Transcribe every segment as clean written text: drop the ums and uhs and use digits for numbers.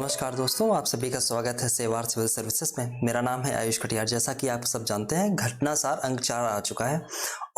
नमस्कार दोस्तों, आप सभी का स्वागत है सेवार सिविल सर्विसेज में। मेरा नाम है आयुष कटियार। जैसा कि आप सब जानते हैं, घटनासार अंक 4 आ चुका है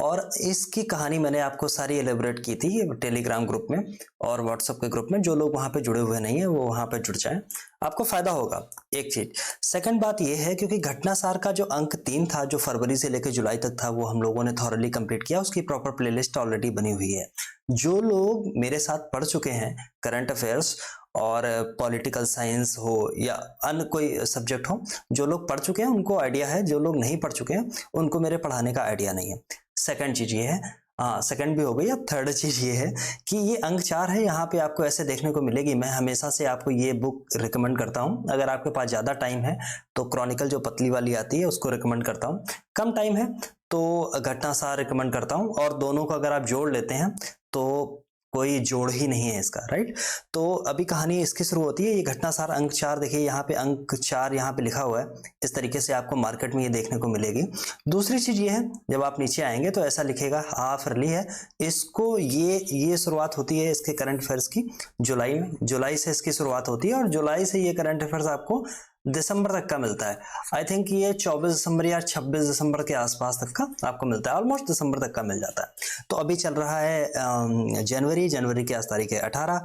और इसकी कहानी मैंने आपको सारी एलेबोरेट की थी टेलीग्राम ग्रुप में और व्हाट्सएप के ग्रुप में। जो लोग वहां पे जुड़े हुए नहीं है वो वहां पे जुड़ जाएं, आपको फायदा होगा। एक चीज। सेकंड बात यह है, क्योंकि घटनासार का जो अंक 3 था, जो फरवरी से लेकर जुलाई तक था, वो हम लोगों ने थॉरली कंप्लीट किया। उसकी प्रॉपर प्लेलिस्ट ऑलरेडी बनी हुई है। जो लोग मेरे साथ पढ़ चुके हैं करंट अफेयर्स और पॉलिटिकल साइंस हो या अन्य कोई सब्जेक्ट हो, जो लोग पढ़ चुके हैं उनको आइडिया है, जो लोग नहीं पढ़ चुके हैं उनको मेरे पढ़ाने का आइडिया नहीं है। सेकंड चीज ये है, सेकंड भी हो गई। अब थर्ड चीज ये है कि ये अंक 4 है, यहाँ पे आपको ऐसे देखने को मिलेगी। मैं हमेशा से आपको ये बुक रिकमेंड करता हूँ। अगर आपके पास ज्यादा टाइम है तो क्रॉनिकल जो पतली वाली आती है उसको रिकमेंड करता हूँ। कम टाइम है तो घटनासार रिकमेंड करता हूँ। और दोनों को अगर आप जोड़ लेते हैं तो कोई जोड़ ही नहीं है इसका, राइट। तो अभी कहानी इसकी शुरू होती है। ये घटनासार अंक 4 देखिए, यहाँ पे अंक 4 यहाँ पे लिखा हुआ है। इस तरीके से आपको मार्केट में ये देखने को मिलेगी। दूसरी चीज ये है, जब आप नीचे आएंगे तो ऐसा लिखेगा हाफ ईयरली है। इसको ये शुरुआत होती है इसके करंट अफेयर्स की जुलाई में। जुलाई से इसकी शुरुआत होती है और जुलाई से ये करंट अफेयर्स आपको दिसंबर तक का मिलता है। आई थिंक ये 24 दिसंबर या 26 दिसंबर के आसपास तक का आपको मिलता है। ऑलमोस्ट दिसंबर तक का मिल जाता है। तो अभी चल रहा है जनवरी की आज तारीख है 18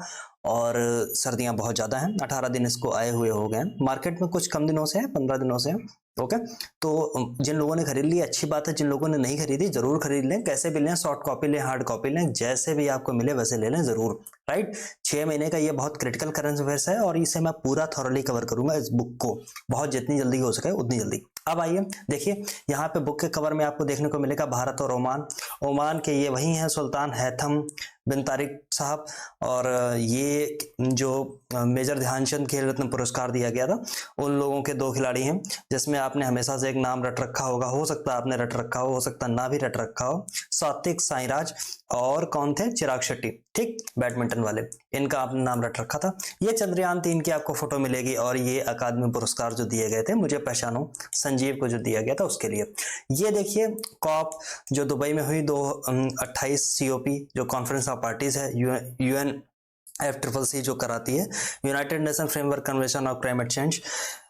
और सर्दियां बहुत ज्यादा हैं। 18 दिन इसको आए हुए हो गए। मार्केट में कुछ कम दिनों से है, 15 दिनों से है। ओके, तो जिन लोगों ने खरीद ली अच्छी बात है। जिन लोगों ने नहीं खरीदी जरूर खरीद लें। कैसे भी लें, सॉफ्ट कॉपी लें, हार्ड कॉपी लें, जैसे भी आपको मिले वैसे ले लें जरूर, राइट। 6 महीने का ये बहुत क्रिटिकल करंट अफेयर्स है और इसे मैं पूरा थॉरली कवर करूंगा इस बुक को, बहुत जितनी जल्दी हो सके उतनी जल्दी। अब आइए देखिए, यहाँ पे बुक के कवर में आपको देखने को मिलेगा भारत और ओमान। ओमान के ये वही हैं सुल्तान हैथम बिन तारिक साहब। और ये जो मेजर ध्यानचंद खेल रत्न पुरस्कार दिया गया था, उन लोगों के 2 खिलाड़ी हैं जिसमें आपने हमेशा से एक नाम रट रखा होगा। हो सकता है आपने रट रखा हो सकता ना भी रट रखा हो। सात्विक साईराज और कौन थे, चिराग शेट्टी, ठीक, बैडमिंटन वाले। इनका आपने नाम रट रखा था। ये चंद्रयान 3 की आपको फोटो मिलेगी और ये अकादमी पुरस्कार जो दिए गए थे मुझे पहचानो संजीव को जो दिया गया था उसके लिए। ये देखिए कॉप जो दुबई में हुई 28 COP जो कॉन्फ्रेंस ऑफ पार्टीज है, UNFCCC जो कराती है, United nation framework convention of climate change,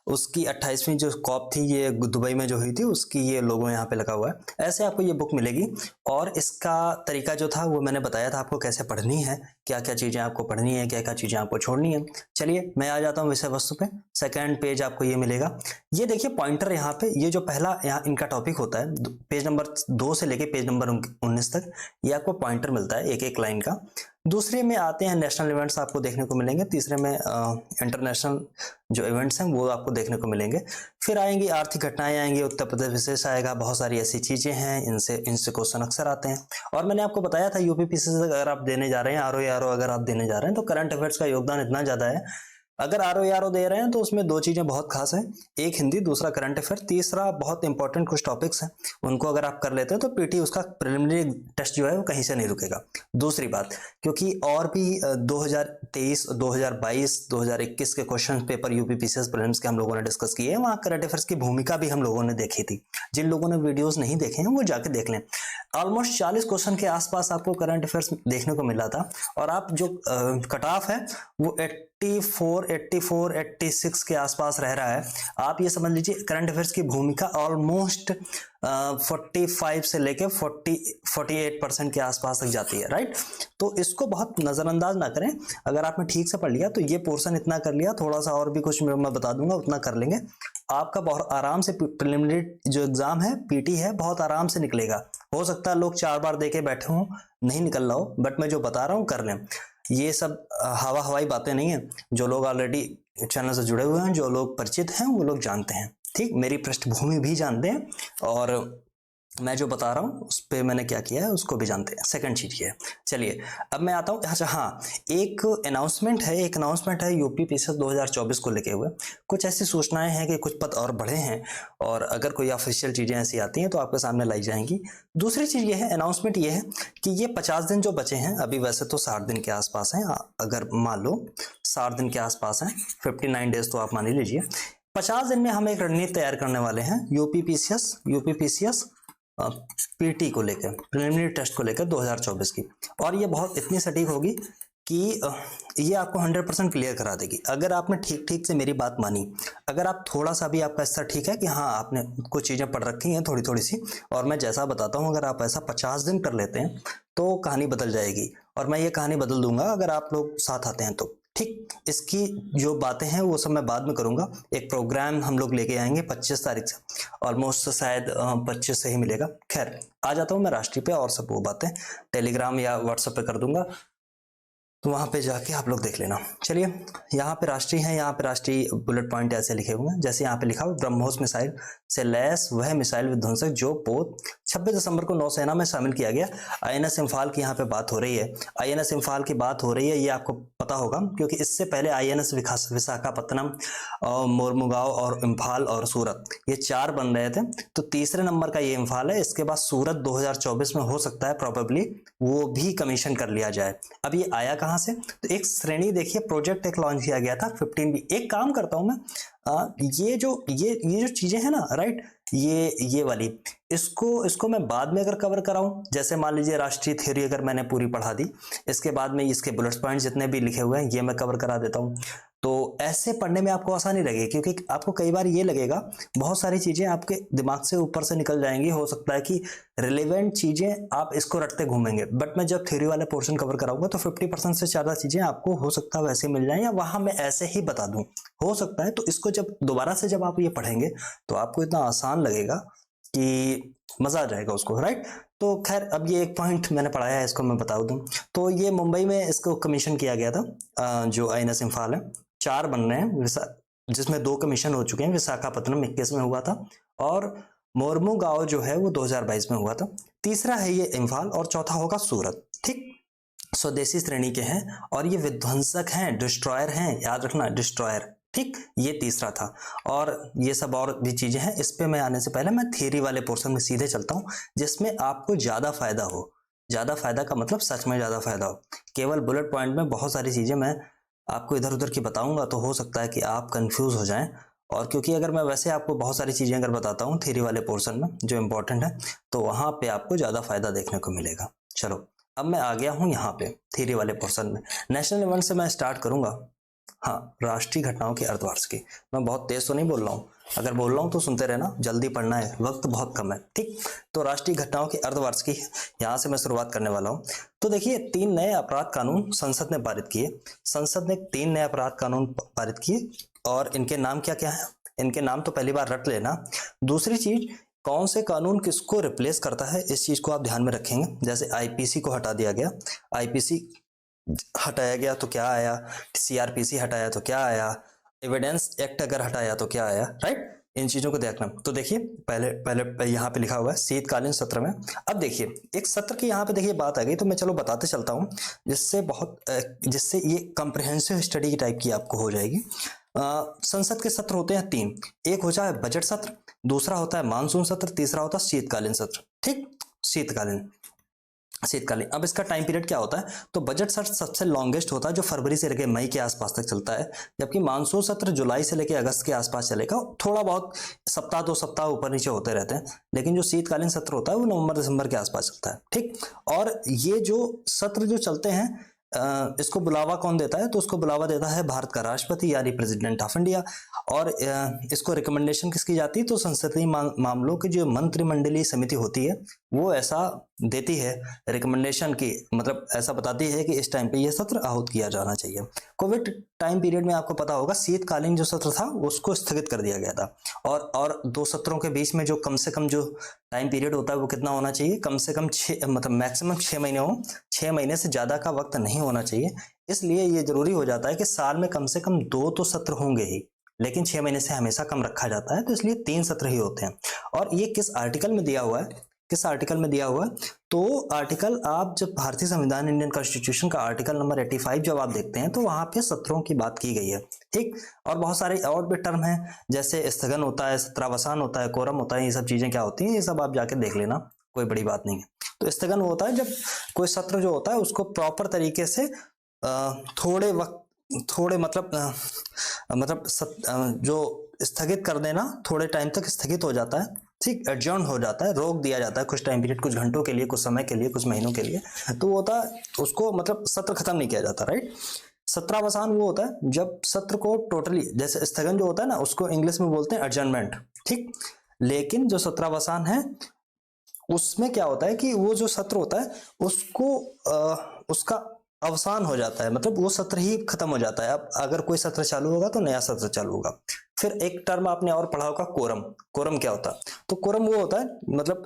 उसकी 28वीं जो कॉप थी ये दुबई में जो हुई थी, उसकी ये लोगो यहाँ पे लगा हुआ है। ऐसे आपको ये बुक मिलेगी और इसका तरीका जो था वो मैंने बताया था आपको कैसे पढ़नी है, क्या क्या चीजें आपको पढ़नी है, क्या क्या चीजें आपको छोड़नी है। चलिए मैं आ जाता हूँ विषय वस्तु पे। सेकंड पेज आपको ये मिलेगा। ये देखिए पॉइंटर यहाँ पे, ये जो पहला यहाँ इनका टॉपिक होता है, पेज नंबर 2 से लेके पेज नंबर 19 तक ये आपको पॉइंटर मिलता है एक एक लाइन का। दूसरे में आते हैं नेशनल इवेंट्स आपको देखने को मिलेंगे। तीसरे में इंटरनेशनल जो इवेंट्स हैं वो आपको देखने को मिलेंगे। फिर आएंगी आर्थिक घटनाएं आएंगी, उत्तर प्रदेश विशेष आएगा, बहुत सारी ऐसी चीजें हैं, इनसे क्वेश्चन अक्सर आते हैं। और मैंने आपको बताया था यूपीपीसीसी अगर आप देने जा रहे हैं, आरओ अगर आप देने जा रहे हैं तो करंट अफेयर्स का योगदान इतना ज्यादा है। अगर आरओ दे रहे हैं तो उसमें 2 चीजें बहुत खास है, एक हिंदी, दूसरा करंट अफेयर, तीसरा बहुत इंपॉर्टेंट कुछ टॉपिक्स हैं, उनको अगर आप कर लेते हैं तो पीटी उसका प्रिलिमिनरी टेस्ट जो है वो कहीं से नहीं रुकेगा। दूसरी बात, क्योंकि और भी 2023, 2022, 2021 के क्वेश्चन पेपर यूपीपीसीएस प्रीलिम्स के हम लोगों ने डिस्कस किए हैं। वहां करंट अफेयर्स की भूमिका भी हम लोगों ने देखी थी। जिन लोगों ने वीडियोस नहीं देखे हैं वो जाके देख लें। ऑलमोस्ट 40 क्वेश्चन के आसपास आपको करंट अफेयर्स देखने को मिला था और आप जो कट ऑफ है वो 84, 84, 86 के आसपास रह रहा है। आप ये समझ लीजिए करंट अफेयर्स की भूमिका ऑलमोस्ट 45 से लेके 48% के आसपास तक जाती है, राइट। तो इसको बहुत नजरअंदाज ना करें। अगर आपने ठीक से पढ़ लिया तो ये पोर्शन इतना कर लिया, थोड़ा सा और भी कुछ मैं बता दूंगा उतना कर लेंगे, आपका बहुत आराम से प्रिलिमिनरी जो एग्जाम है पीटी है बहुत आराम से निकलेगा। हो सकता है लोग 4 बार देके बैठे हों, नहीं निकल रहा हो, बट मैं जो बता रहा हूं कर लें। ये सब हवाई बातें नहीं है। जो लोग ऑलरेडी चैनल से जुड़े हुए हैं, जो लोग परिचित हैं, वो लोग जानते हैं, ठीक, मेरी पृष्ठभूमि भी जानते हैं और मैं जो बता रहा हूं उस पे मैंने क्या किया है उसको भी जानते हैं। सेकंड चीज ये है। चलिए अब मैं आता हूं। अच्छा हाँ, एक अनाउंसमेंट है यूपीपीसीएस 2024 को लेके हुए। कुछ ऐसी सूचनाएं हैं कि कुछ पद और बढ़े हैं और अगर कोई ऑफिशियल चीजें ऐसी आती हैं तो आपके सामने लाई जाएंगी। दूसरी चीज ये है, अनाउंसमेंट ये है कि ये 50 दिन जो बचे हैं, अभी वैसे तो 60 दिन के आसपास हैं, अगर मान लो 60 दिन के आसपास हैं, 59 डेज तो आप मान ही लीजिए। 50 दिन में हम एक रणनीति तैयार करने वाले हैं यूपीपीसीएस पीटी को लेकर, प्रिलिमिनरी टेस्ट को लेकर 2024 की। और ये बहुत इतनी सटीक होगी कि ये आपको 100% क्लियर करा देगी अगर आपने ठीक ठीक से मेरी बात मानी। अगर आप थोड़ा सा भी आपका स्तर ठीक है कि हाँ आपने कुछ चीज़ें पढ़ रखी हैं थोड़ी थोड़ी सी, और मैं जैसा बताता हूँ अगर आप ऐसा 50 दिन कर लेते हैं तो कहानी बदल जाएगी। और मैं ये कहानी बदल दूंगा अगर आप लोग साथ आते हैं तो। ठीक, इसकी जो बातें हैं वो सब मैं बाद में करूंगा। एक प्रोग्राम हम लोग लेके आएंगे 25 तारीख से, ऑलमोस्ट शायद 25 से ही मिलेगा। खैर आ जाता हूँ मैं राष्ट्रीय पे, और सब वो बातें टेलीग्राम या व्हाट्सएप पे कर दूंगा, तो वहां पे जाके आप लोग देख लेना। चलिए, यहाँ पे राष्ट्रीय है, यहाँ पे राष्ट्रीय बुलेट पॉइंट ऐसे लिखे हुए हैं जैसे यहाँ पे लिखा हुआ ब्रह्मोस मिसाइल से लैस वह मिसाइल विध्वंसक जो पोत 26 दिसंबर को नौसेना में शामिल किया गया। आईएनएस इम्फाल की यहाँ पे बात हो रही है, आईएनएस इम्फाल की बात हो रही है, ये आपको पता होगा क्योंकि इससे पहले आईएनएस विशाखापत्तनम और मोरमुगांव और इम्फाल और सूरत, ये 4 बन रहे थे। तो तीसरे नंबर का ये इम्फाल है, इसके बाद सूरत 2024 में हो सकता है प्रोबेबली वो भी कमीशन कर लिया जाए। अब ये आया कहाँ से? तो एक श्रेणी देखिए, प्रोजेक्ट एक लॉन्च किया गया था 15B। एक काम करता हूं मैं, ये जो चीजें हैं ना, राइट, ये वाली इसको मैं बाद में अगर कवर कराऊं, जैसे मान लीजिए राष्ट्रीय थ्योरी अगर मैंने पूरी पढ़ा दी, इसके बाद में इसके बुलेट पॉइंट जितने भी लिखे हुए हैं ये मैं कवर करा देता हूं, तो ऐसे पढ़ने में आपको आसानी लगेगी। क्योंकि आपको कई बार ये लगेगा बहुत सारी चीजें आपके दिमाग से ऊपर से निकल जाएंगी, हो सकता है कि रिलेवेंट चीजें आप इसको रटते घूमेंगे, बट मैं जब थ्योरी वाले पोर्शन कवर कराऊंगा तो 50% से ज्यादा चीजें आपको हो सकता है वैसे मिल जाए, या वहां मैं ऐसे ही बता दूं, हो सकता है। तो इसको जब दोबारा से जब आप ये पढ़ेंगे तो आपको इतना आसान लगेगा कि मजा आ जाएगा उसको, राइट। तो खैर, अब ये एक पॉइंट मैंने पढ़ाया है, इसको मैं बता दूं। तो ये मुंबई में इसको कमीशन किया गया था, जो आईएनएस इम्फाल है। 4 बन रहे हैं, जिसमें 2 कमीशन हो चुके हैं। विशाखापत्तनम 21 में हुआ था, और मोरमुगांव जो है वो 2022 में हुआ था। तीसरा है ये इम्फाल, और चौथा होगा सूरत। ठीक, स्वदेशी श्रेणी के हैं, और ये विध्वंसक हैं, डिस्ट्रॉयर हैं, याद रखना, डिस्ट्रॉयर। ठीक, ये तीसरा था। और ये सब और भी चीजें हैं, इस पे मैं आने से पहले मैं थियरी वाले पोर्शन में सीधे चलता हूं, जिसमें आपको ज्यादा फायदा हो। ज्यादा फायदा का मतलब सच में ज्यादा फायदा हो। केवल बुलेट पॉइंट में बहुत सारी चीजें मैं आपको इधर उधर की बताऊंगा, तो हो सकता है कि आप कंफ्यूज हो जाएं। और क्योंकि अगर मैं वैसे आपको बहुत सारी चीजें अगर बताता हूँ थ्योरी वाले पोर्शन में जो इंपॉर्टेंट है, तो वहां पे आपको ज्यादा फायदा देखने को मिलेगा। चलो, अब मैं आ गया हूँ यहाँ पे थ्योरी वाले पोर्शन में। नेशनल इवेंट से मैं स्टार्ट करूंगा। हाँ, राष्ट्रीय घटनाओं के अर्धवार्ष की। मैं बहुत तेज तो नहीं बोल रहा हूँ, अगर बोल रहा हूँ तो सुनते रहना, जल्दी पढ़ना है, वक्त बहुत कम है। ठीक, तो राष्ट्रीय घटनाओं के अर्धवार्ष की यहाँ से मैं शुरुआत करने वाला हूँ। तो देखिए, 3 नए अपराध कानून संसद ने पारित किए। संसद ने 3 नए अपराध कानून पारित किए, और इनके नाम क्या क्या है? इनके नाम तो पहली बार रट लेना। दूसरी चीज, कौन से कानून किसको रिप्लेस करता है, इस चीज को आप ध्यान में रखेंगे। जैसे आईपीसी को हटा दिया गया, आईपीसी हटाया गया तो क्या आया, सीआरपीसी हटाया तो क्या आया, एविडेंस एक्ट अगर हटाया तो क्या आया, राइट। इन चीजों को देखना। तो देखिए, पहले यहाँ पे लिखा हुआ है शीतकालीन सत्र में। अब देखिए, एक सत्र की यहाँ पे देखिए बात आ गई, तो मैं चलो बताते चलता हूँ, जिससे ये कॉम्प्रिहेंसिव स्टडी की टाइप की आपको हो जाएगी। संसद के सत्र होते हैं 3। एक होता है बजट सत्र, दूसरा होता है मानसून सत्र, तीसरा होता है शीतकालीन सत्र। ठीक, शीतकालीन। अब इसका टाइम पीरियड क्या होता है? तो बजट सत्र सबसे लॉन्गेस्ट होता है, जो फरवरी से लेकर मई के आसपास तक चलता है, जबकि मानसून सत्र जुलाई से लेकर अगस्त के आसपास चलेगा। थोड़ा बहुत सप्ताह 2 सप्ताह ऊपर नीचे होते रहते हैं, लेकिन जो शीतकालीन सत्र होता है वो नवंबर दिसंबर के आसपास चलता है। ठीक, और ये जो सत्र जो चलते हैं, इसको बुलावा कौन देता है? तो उसको बुलावा देता है भारत का राष्ट्रपति, यानी प्रेसिडेंट ऑफ इंडिया। और इसको रिकमेंडेशन किसकी जाती है? तो संसदीय मामलों की जो मंत्रिमंडलीय समिति होती है वो ऐसा देती है रिकमेंडेशन की, मतलब ऐसा बताती है कि इस टाइम पे ये सत्र आहूत किया जाना चाहिए। कोविड टाइम पीरियड में आपको पता होगा शीतकालीन जो सत्र था उसको स्थगित कर दिया गया था, और 2 सत्रों के बीच में जो कम से कम जो टाइम पीरियड होता है वो कितना होना चाहिए? कम से कम 6, मतलब मैक्सिमम 6 महीने हो, 6 महीने से ज्यादा का वक्त नहीं होना चाहिए। इसलिए ये जरूरी हो जाता है कि साल में कम से कम 2 तो सत्र होंगे ही, लेकिन 6 महीने से हमेशा कम रखा जाता है, तो इसलिए 3 सत्र ही होते हैं। और ये किस आर्टिकल में दिया हुआ है? किस आर्टिकल में दिया हुआ है? तो आर्टिकल, आप जब भारतीय संविधान इंडियन कॉन्स्टिट्यूशन का आर्टिकल नंबर 85 जब आप देखते हैं तो वहां पे सत्रों की बात की गई है। ठीक, और बहुत सारे और भी टर्म हैं, जैसे स्थगन होता है, सत्रावसान होता है, कोरम होता है, ये सब चीजें क्या होती हैं, ये सब आप जाके देख लेना, कोई बड़ी बात नहीं है। तो स्थगन होता है जब कोई सत्र जो होता है उसको प्रॉपर तरीके से थोड़े मतलब जो स्थगित कर देना, थोड़े टाइम तक स्थगित हो जाता है, ठीक, एडजॉर्न हो जाता है, रोक दिया जाता है कुछ टाइम पीरियड, कुछ घंटों के लिए, कुछ समय के लिए, कुछ महीनों के लिए। तो वो होता है, उसको मतलब सत्र खत्म नहीं किया जाता, राइट। सत्रावसान वो होता है जब सत्र को टोटली, जैसे स्थगन जो होता है ना, उसको इंग्लिश में बोलते हैं एडजर्नमेंट, ठीक। लेकिन जो सत्रावसान है उसमें क्या होता है कि वो जो सत्र होता है उसको उसका अवसान हो जाता है, मतलब वो सत्र ही खत्म हो जाता है। अब अगर कोई सत्र चालू होगा तो नया सत्र चालू होगा। फिर एक टर्म आपने और पढ़ा होगा, कोरम। कोरम क्या होता है? तो कोरम वो होता है, मतलब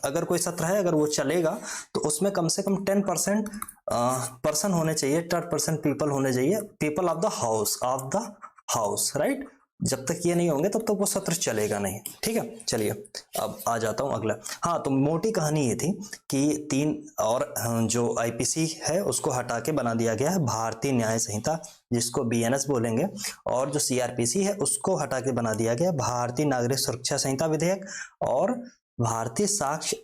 अगर कोई सत्र है, अगर वो चलेगा तो उसमें कम से कम 10% पर्सन होने चाहिए, 10% पीपल होने चाहिए, people of the house, right. जब तक ये नहीं होंगे तब तक वो सत्र चलेगा नहीं, ठीक है। चलिए अब आ जाता हूं अगला। हाँ, तो मोटी कहानी ये थी कि 3 और जो आईपीसी है उसको हटा के बना दिया गया है भारतीय न्याय संहिता, जिसको बीएनएस बोलेंगे, और जो सीआरपीसी है उसको हटा के बना दिया गया भारतीय नागरिक सुरक्षा संहिता विधेयक, और भारतीय साक्ष्य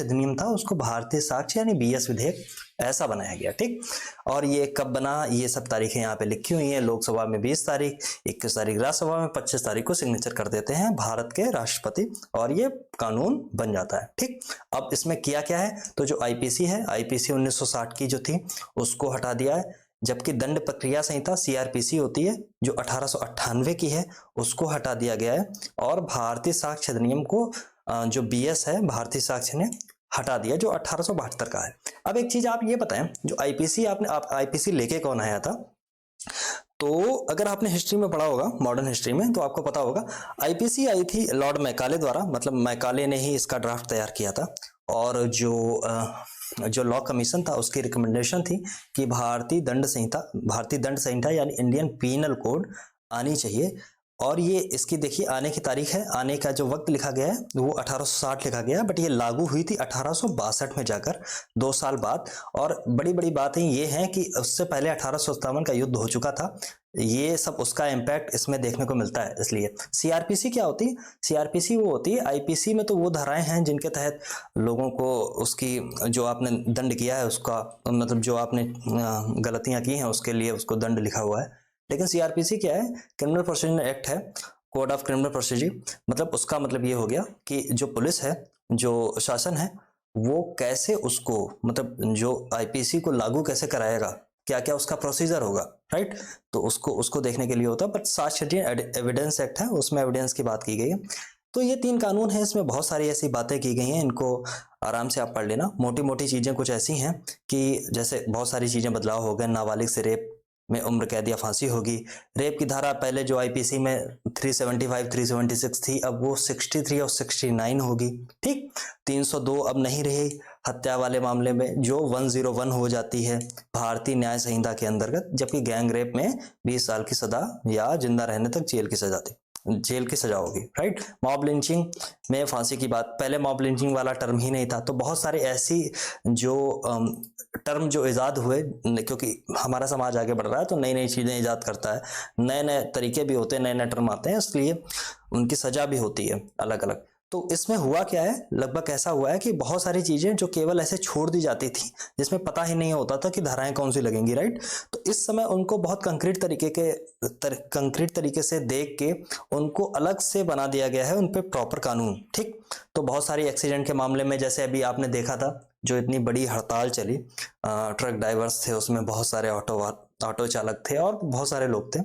अधिनियम था उसको भारतीय साक्ष्य यानी बीएस विधेयक ऐसा बनाया गया, ठीक। और ये कब बना, ये सब तारीखें यहाँ पे लिखी हुई हैं। लोकसभा में 20 तारीख, 21 तारीख राज्यसभा में, 25 तारीख को सिग्नेचर कर देते हैं भारत के राष्ट्रपति और ये कानून बन जाता है, ठीक। अब इसमें किया क्या है, तो जो आईपीसी है, आईपीसी 1960 की जो थी उसको हटा दिया है, जबकि दंड प्रक्रिया संहिता सीआरपीसी होती है जो 1898 की है उसको हटा दिया गया है, और भारतीय साक्ष्य अधिनियम को जो बीएस है भारतीय साक्ष्य ने हटा दिया जो 1872 का है। अब एक चीज आप ये बताएं, जो आईपीसी आप आईपीसी लेके कौन आया था? तो अगर आपने हिस्ट्री में पढ़ा होगा, मॉडर्न हिस्ट्री में, तो आपको पता होगा आईपीसी आई थी लॉर्ड मैकाले द्वारा, मतलब मैकाले ने ही इसका ड्राफ्ट तैयार किया था। और जो लॉ कमीशन था उसकी रिकमेंडेशन थी कि भारतीय दंड संहिता यानी इंडियन पीनल कोड आनी चाहिए। और ये इसकी देखिए आने की तारीख है, आने का जो वक्त लिखा गया है वो 1860 लिखा गया है, बट ये लागू हुई थी 1862 में जाकर, 2 साल बाद। और बड़ी बड़ी बातें ये हैं कि उससे पहले 1857 का युद्ध हो चुका था, ये सब उसका इम्पैक्ट इसमें देखने को मिलता है। इसलिए सीआरपीसी क्या होती है? सीआरपीसी वो होती है, आईपीसी में तो वो धाराएं हैं जिनके तहत लोगों को उसकी जो आपने दंड किया है उसका, मतलब जो आपने गलतियां की हैं उसके लिए उसको दंड लिखा हुआ है। लेकिन सीआरपीसी क्या है? क्रिमिनल प्रोसीजर एक्ट है, कोड ऑफ क्रिमिनल प्रोसीजर, मतलब उसका मतलब ये हो गया कि जो पुलिस है, जो शासन है, वो कैसे उसको, मतलब जो आईपीसी को लागू कैसे कराएगा, क्या क्या उसका प्रोसीजर होगा, राइट। तो उसको देखने के लिए होता है। बट साक्ष्य एविडेंस एक्ट है, उसमें एविडेंस की बात की गई है। तो ये 3 कानून हैं, इसमें बहुत सारी ऐसी बातें की गई हैं, इनको आराम से आप पढ़ लेना। मोटी मोटी चीजें कुछ ऐसी हैं कि जैसे बहुत सारी चीजें बदलाव हो गए, नाबालिग से रेप में उम्र कैद या फांसी होगी। रेप की धारा पहले जो आईपीसी में 375 376 थी, अब वो 63 और 69 होगी, ठीक। 302 अब नहीं रही हत्या वाले मामले में, जो 101 हो जाती है भारतीय न्याय संहिता के अंतर्गत, जबकि गैंग रेप में 20 साल की सजा या जिंदा रहने तक जेल की सजा होगी, राइट। मॉब लिंचिंग में फांसी की बात, पहले मॉब लिंचिंग वाला टर्म ही नहीं था। तो बहुत सारे ऐसी जो टर्म जो इजाद हुए, क्योंकि हमारा समाज आगे बढ़ रहा है तो नई नई चीजें इजाद करता है, नए नए तरीके भी होते हैं, नए नए टर्म आते हैं, इसलिए उनकी सजा भी होती है अलग अलग। तो इसमें हुआ क्या है, लगभग ऐसा हुआ है कि बहुत सारी चीजें जो केवल ऐसे छोड़ दी जाती थी, जिसमें पता ही नहीं होता था कि धाराएं कौन सी लगेंगी, राइट। तो इस समय उनको बहुत कंक्रीट तरीके से देख के उनको अलग से बना दिया गया है, उन पे प्रॉपर कानून, ठीक। तो बहुत सारी एक्सीडेंट के मामले में, जैसे अभी आपने देखा था जो इतनी बड़ी हड़ताल चली, ट्रक ड्राइवर्स थे उसमें, बहुत सारे ऑटो चालक थे और बहुत सारे लोग थे।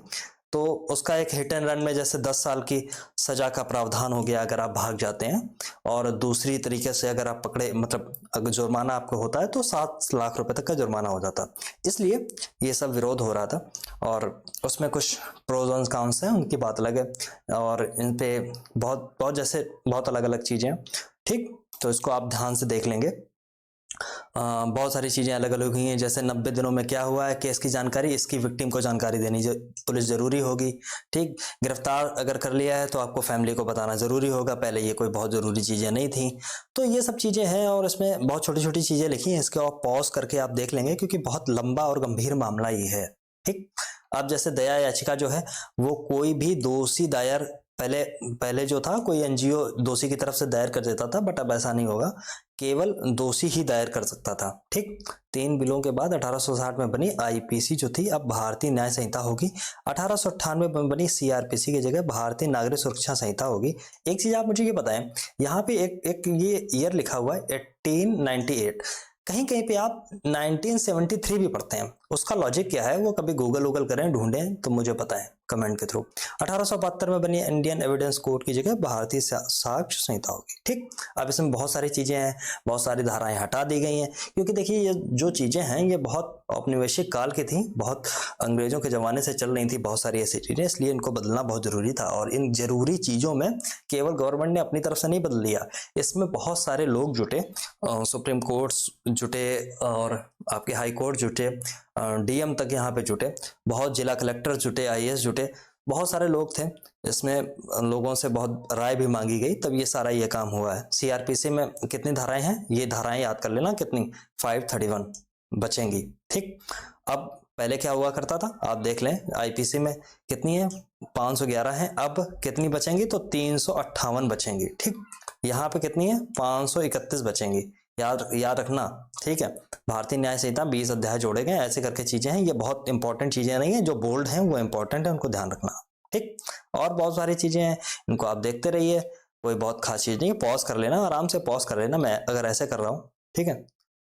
तो उसका एक हिट एंड रन में जैसे 10 साल की सजा का प्रावधान हो गया अगर आप भाग जाते हैं, और दूसरी तरीके से अगर आप पकड़े, मतलब अगर जुर्माना आपको होता है तो 7 लाख रुपए तक का जुर्माना हो जाता। इसलिए ये सब विरोध हो रहा था, और उसमें कुछ प्रोज और कॉन्स हैं, उनकी बात अलग है, और इन पे बहुत अलग अलग चीजें हैं, ठीक। तो इसको आप ध्यान से देख लेंगे। बहुत सारी चीजें अलग अलग हुई हैं, जैसे 90 दिनों में क्या हुआ है, केस की जानकारी, इसकी विक्टिम को जानकारी देनी पुलिस जरूरी होगी, ठीक। गिरफ्तार अगर कर लिया है तो आपको फैमिली को बताना जरूरी होगा, पहले ये कोई बहुत जरूरी चीजें नहीं थी। तो ये सब चीजें हैं, और इसमें बहुत छोटी छोटी चीजें लिखी हैं, इसको आप पॉज करके आप देख लेंगे, क्योंकि बहुत लंबा और गंभीर मामला ये है, ठीक। अब जैसे दया याचिका जो है, वो कोई भी दोषी दायर पहले पहले जो था कोई एनजीओ दोषी की तरफ से दायर कर देता था, बट अब ऐसा नहीं होगा, केवल दोषी ही दायर कर सकता था। ठीक, 3 बिलों के बाद 1860 में बनी आईपीसी जो थी अब भारतीय न्याय संहिता होगी। 1898 में बनी सीआरपीसी की जगह भारतीय नागरिक सुरक्षा संहिता होगी। एक चीज आप मुझे ये बताएं, यहाँ पे एक ये ईयर लिखा हुआ है 1898, कहीं कहीं पे आप 1973 भी पढ़ते हैं, उसका लॉजिक क्या है वो कभी गूगल करें, ढूंढें तो मुझे बताएं कमेंट के थ्रू। 1872 में बनी इंडियन एविडेंस कोड की जगह भारतीय साक्ष्य संहिता होगी। ठीक, अब इसमें बहुत सारी चीजें हैं, बहुत सारी धाराएं हटा दी गई हैं, क्योंकि देखिए ये जो चीजें हैं ये बहुत औपनिवेशिक काल की थी, बहुत अंग्रेजों के जमाने से चल रही थी बहुत सारी ऐसी चीजें, इसलिए इनको बदलना बहुत जरूरी था। और इन जरूरी चीजों में केवल गवर्नमेंट ने अपनी तरफ से नहीं बदल लिया, इसमें बहुत सारे लोग जुटे, सुप्रीम कोर्ट जुटे और आपके हाई कोर्ट जुटे, डीएम तक यहाँ पे जुटे, बहुत जिला कलेक्टर जुटे, आईएएस जुटे, बहुत सारे लोग थे। इसमें लोगों से बहुत राय भी मांगी गई, तब ये सारा ये काम हुआ है। सीआरपीसी में कितनी धाराएं हैं, ये धाराएं याद कर लेना कितनी, 531 बचेंगी। ठीक, अब पहले क्या हुआ करता था आप देख लें, आईपीसी में कितनी है, 511 है, अब कितनी बचेंगी तो 358 बचेंगी। ठीक, यहाँ पे कितनी है, 531 बचेंगी, याद रखना। ठीक है, भारतीय न्याय संहिता 20 अध्याय जोड़े गए, ऐसे करके चीजें हैं, ये बहुत इंपॉर्टेंट चीजें नहीं है, जो बोल्ड हैं वो इंपॉर्टेंट है, उनको ध्यान रखना। ठीक, और बहुत सारी चीजें हैं, इनको आप देखते रहिए, कोई बहुत खास चीज नहीं है, पॉज कर लेना, आराम से पॉज कर लेना, मैं अगर ऐसे कर रहा हूँ, ठीक है,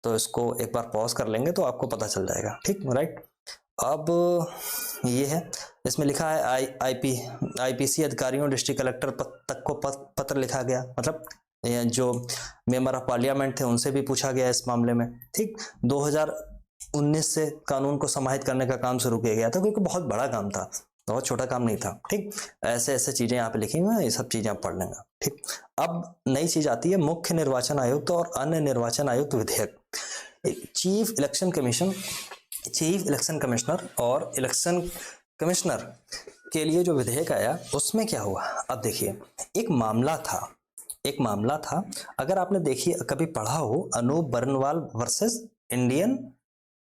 तो इसको एक बार पॉज कर लेंगे तो आपको पता चल जाएगा। ठीक, राइट। अब ये है, इसमें लिखा है आईपीसी अधिकारियों डिस्ट्रिक्ट कलेक्टर तक को पत्र लिखा गया, मतलब जो मेंबर ऑफ पार्लियामेंट थे उनसे भी पूछा गया इस मामले में। ठीक, 2019 से कानून को समाहित करने का काम शुरू किया गया था, क्योंकि बहुत बड़ा काम था, बहुत छोटा काम नहीं था। ठीक, ऐसे ऐसे चीजें यहाँ पे लिखी हुई हैं, ये सब चीजें आप पढ़ लेंगे। ठीक, अब नई चीज आती है, मुख्य निर्वाचन आयुक्त और अन्य निर्वाचन आयुक्त विधेयक। चीफ इलेक्शन कमिश्नर और इलेक्शन कमिश्नर के लिए जो विधेयक आया उसमें क्या हुआ, अब देखिए, एक मामला था, अगर आपने देखिए कभी पढ़ा हो, अनूप बर्नवाल वर्सेस इंडियन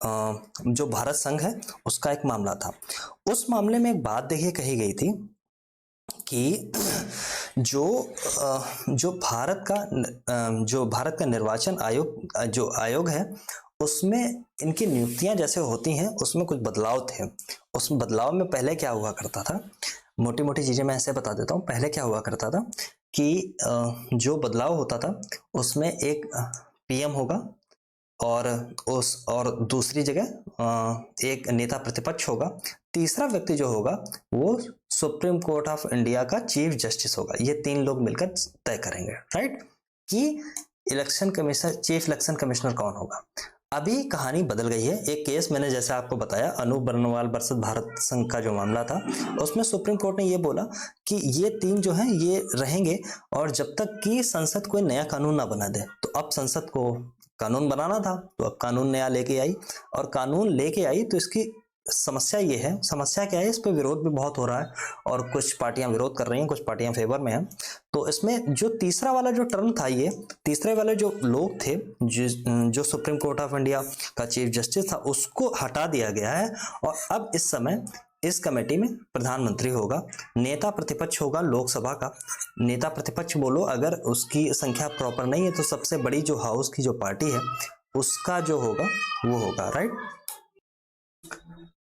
जो भारत संघ है उसका एक मामला था। उस मामले में एक बात देखिए कही गई थी कि जो भारत का निर्वाचन आयोग है उसमें इनकी नियुक्तियां जैसे होती हैं उसमें कुछ बदलाव थे। उस बदलाव में पहले क्या हुआ करता था, मोटी मोटी चीजें मैं ऐसे बता देता हूँ। पहले क्या हुआ करता था कि जो बदलाव होता था उसमें एक पीएम होगा और दूसरी जगह एक नेता प्रतिपक्ष होगा, तीसरा व्यक्ति जो होगा वो सुप्रीम कोर्ट ऑफ इंडिया का चीफ जस्टिस होगा। ये 3 लोग मिलकर तय करेंगे, राइट, कि चीफ इलेक्शन कमिश्नर कौन होगा। अभी कहानी बदल गई है। एक केस मैंने जैसे आपको बताया, अनूप बर्नवाल वर्सेस भारत संघ का जो मामला था, उसमें सुप्रीम कोर्ट ने ये बोला कि ये 3 जो हैं ये रहेंगे और जब तक कि संसद कोई नया कानून ना बना दे। तो अब संसद को कानून बनाना था, तो अब कानून नया लेके आई, और कानून लेके आई तो इसकी समस्या ये है, समस्या क्या है, इस पे विरोध भी बहुत हो रहा है और कुछ पार्टियां विरोध कर रही हैं, कुछ पार्टियां फेवर में हैं। तो इसमें जो तीसरा वाला जो टर्म था, ये तीसरे वाले जो लोग थे, जो सुप्रीम कोर्ट ऑफ इंडिया का चीफ जस्टिस था, उसको हटा दिया गया है। और अब इस समय इस कमेटी में प्रधानमंत्री होगा, नेता प्रतिपक्ष होगा लोकसभा का। नेता प्रतिपक्ष बोलो, अगर उसकी संख्या प्रॉपर नहीं है तो सबसे बड़ी जो हाउस की जो पार्टी है उसका जो होगा वो होगा, राइट।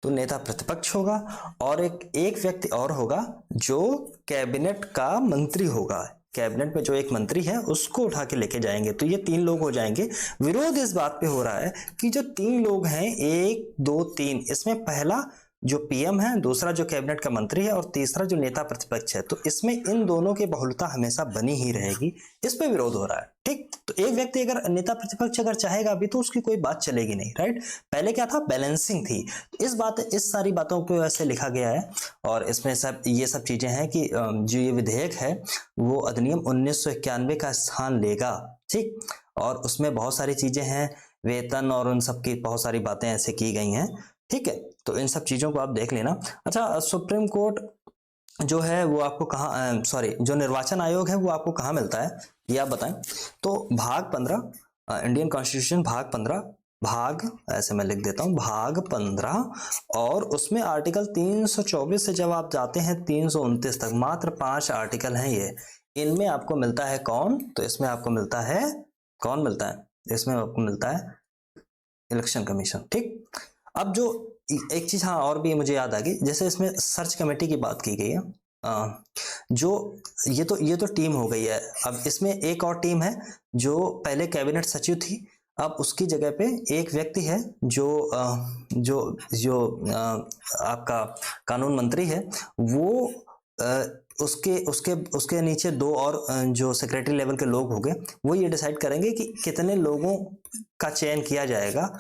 तो नेता प्रतिपक्ष होगा और एक व्यक्ति और होगा जो कैबिनेट का मंत्री होगा। कैबिनेट में जो एक मंत्री है उसको उठा के लेके जाएंगे। तो ये 3 लोग हो जाएंगे। विरोध इस बात पे हो रहा है कि जो 3 लोग हैं, 1 2 3, इसमें पहला जो पीएम है, दूसरा जो कैबिनेट का मंत्री है और तीसरा जो नेता प्रतिपक्ष है, तो इसमें इन दोनों की बहुलता हमेशा बनी ही रहेगी। इस पे विरोध हो रहा है, ठीक। तो एक व्यक्ति अगर नेता प्रतिपक्ष अगर चाहेगा अभी तो उसकी कोई बात चलेगी नहीं, राइट। पहले क्या था, बैलेंसिंग थी। इस सारी बातों को ऐसे लिखा गया है और इसमें ये सब चीजें हैं कि जो ये विधेयक है वो अधिनियम 1991 का स्थान लेगा, ठीक। और उसमें बहुत सारी चीजें हैं, वेतन और उन सब की बहुत सारी बातें ऐसे की गई हैं, ठीक है। तो इन सब चीजों को आप देख लेना। अच्छा, सुप्रीम कोर्ट जो है वो आपको कहाँ, जो निर्वाचन आयोग है वो आपको कहाँ मिलता है ये आप बताएं। तो भाग 15, इंडियन कॉन्स्टिट्यूशन भाग 15 भाग, ऐसे मैं लिख देता हूं, भाग 15, और उसमें आर्टिकल 324 से जब आप जाते हैं 329 तक, मात्र 5 आर्टिकल हैं ये। इनमें आपको मिलता है कौन? तो इसमें आपको मिलता है कौन? मिलता है इसमें आपको मिलता है इलेक्शन कमीशन। ठीक, अब जो एक चीज हाँ और भी मुझे याद आ गई, जैसे इसमें सर्च कमेटी की बात की गई है, जो ये तो टीम हो गई है। अब इसमें एक और टीम है जो पहले कैबिनेट सचिव थी, अब उसकी जगह पे एक व्यक्ति है जो जो जो आपका कानून मंत्री है, वो उसके उसके उसके नीचे 2 और जो सेक्रेटरी लेवल के लोग होंगे, वो ये डिसाइड करेंगे कि कितने लोगों का चयन किया जाएगा,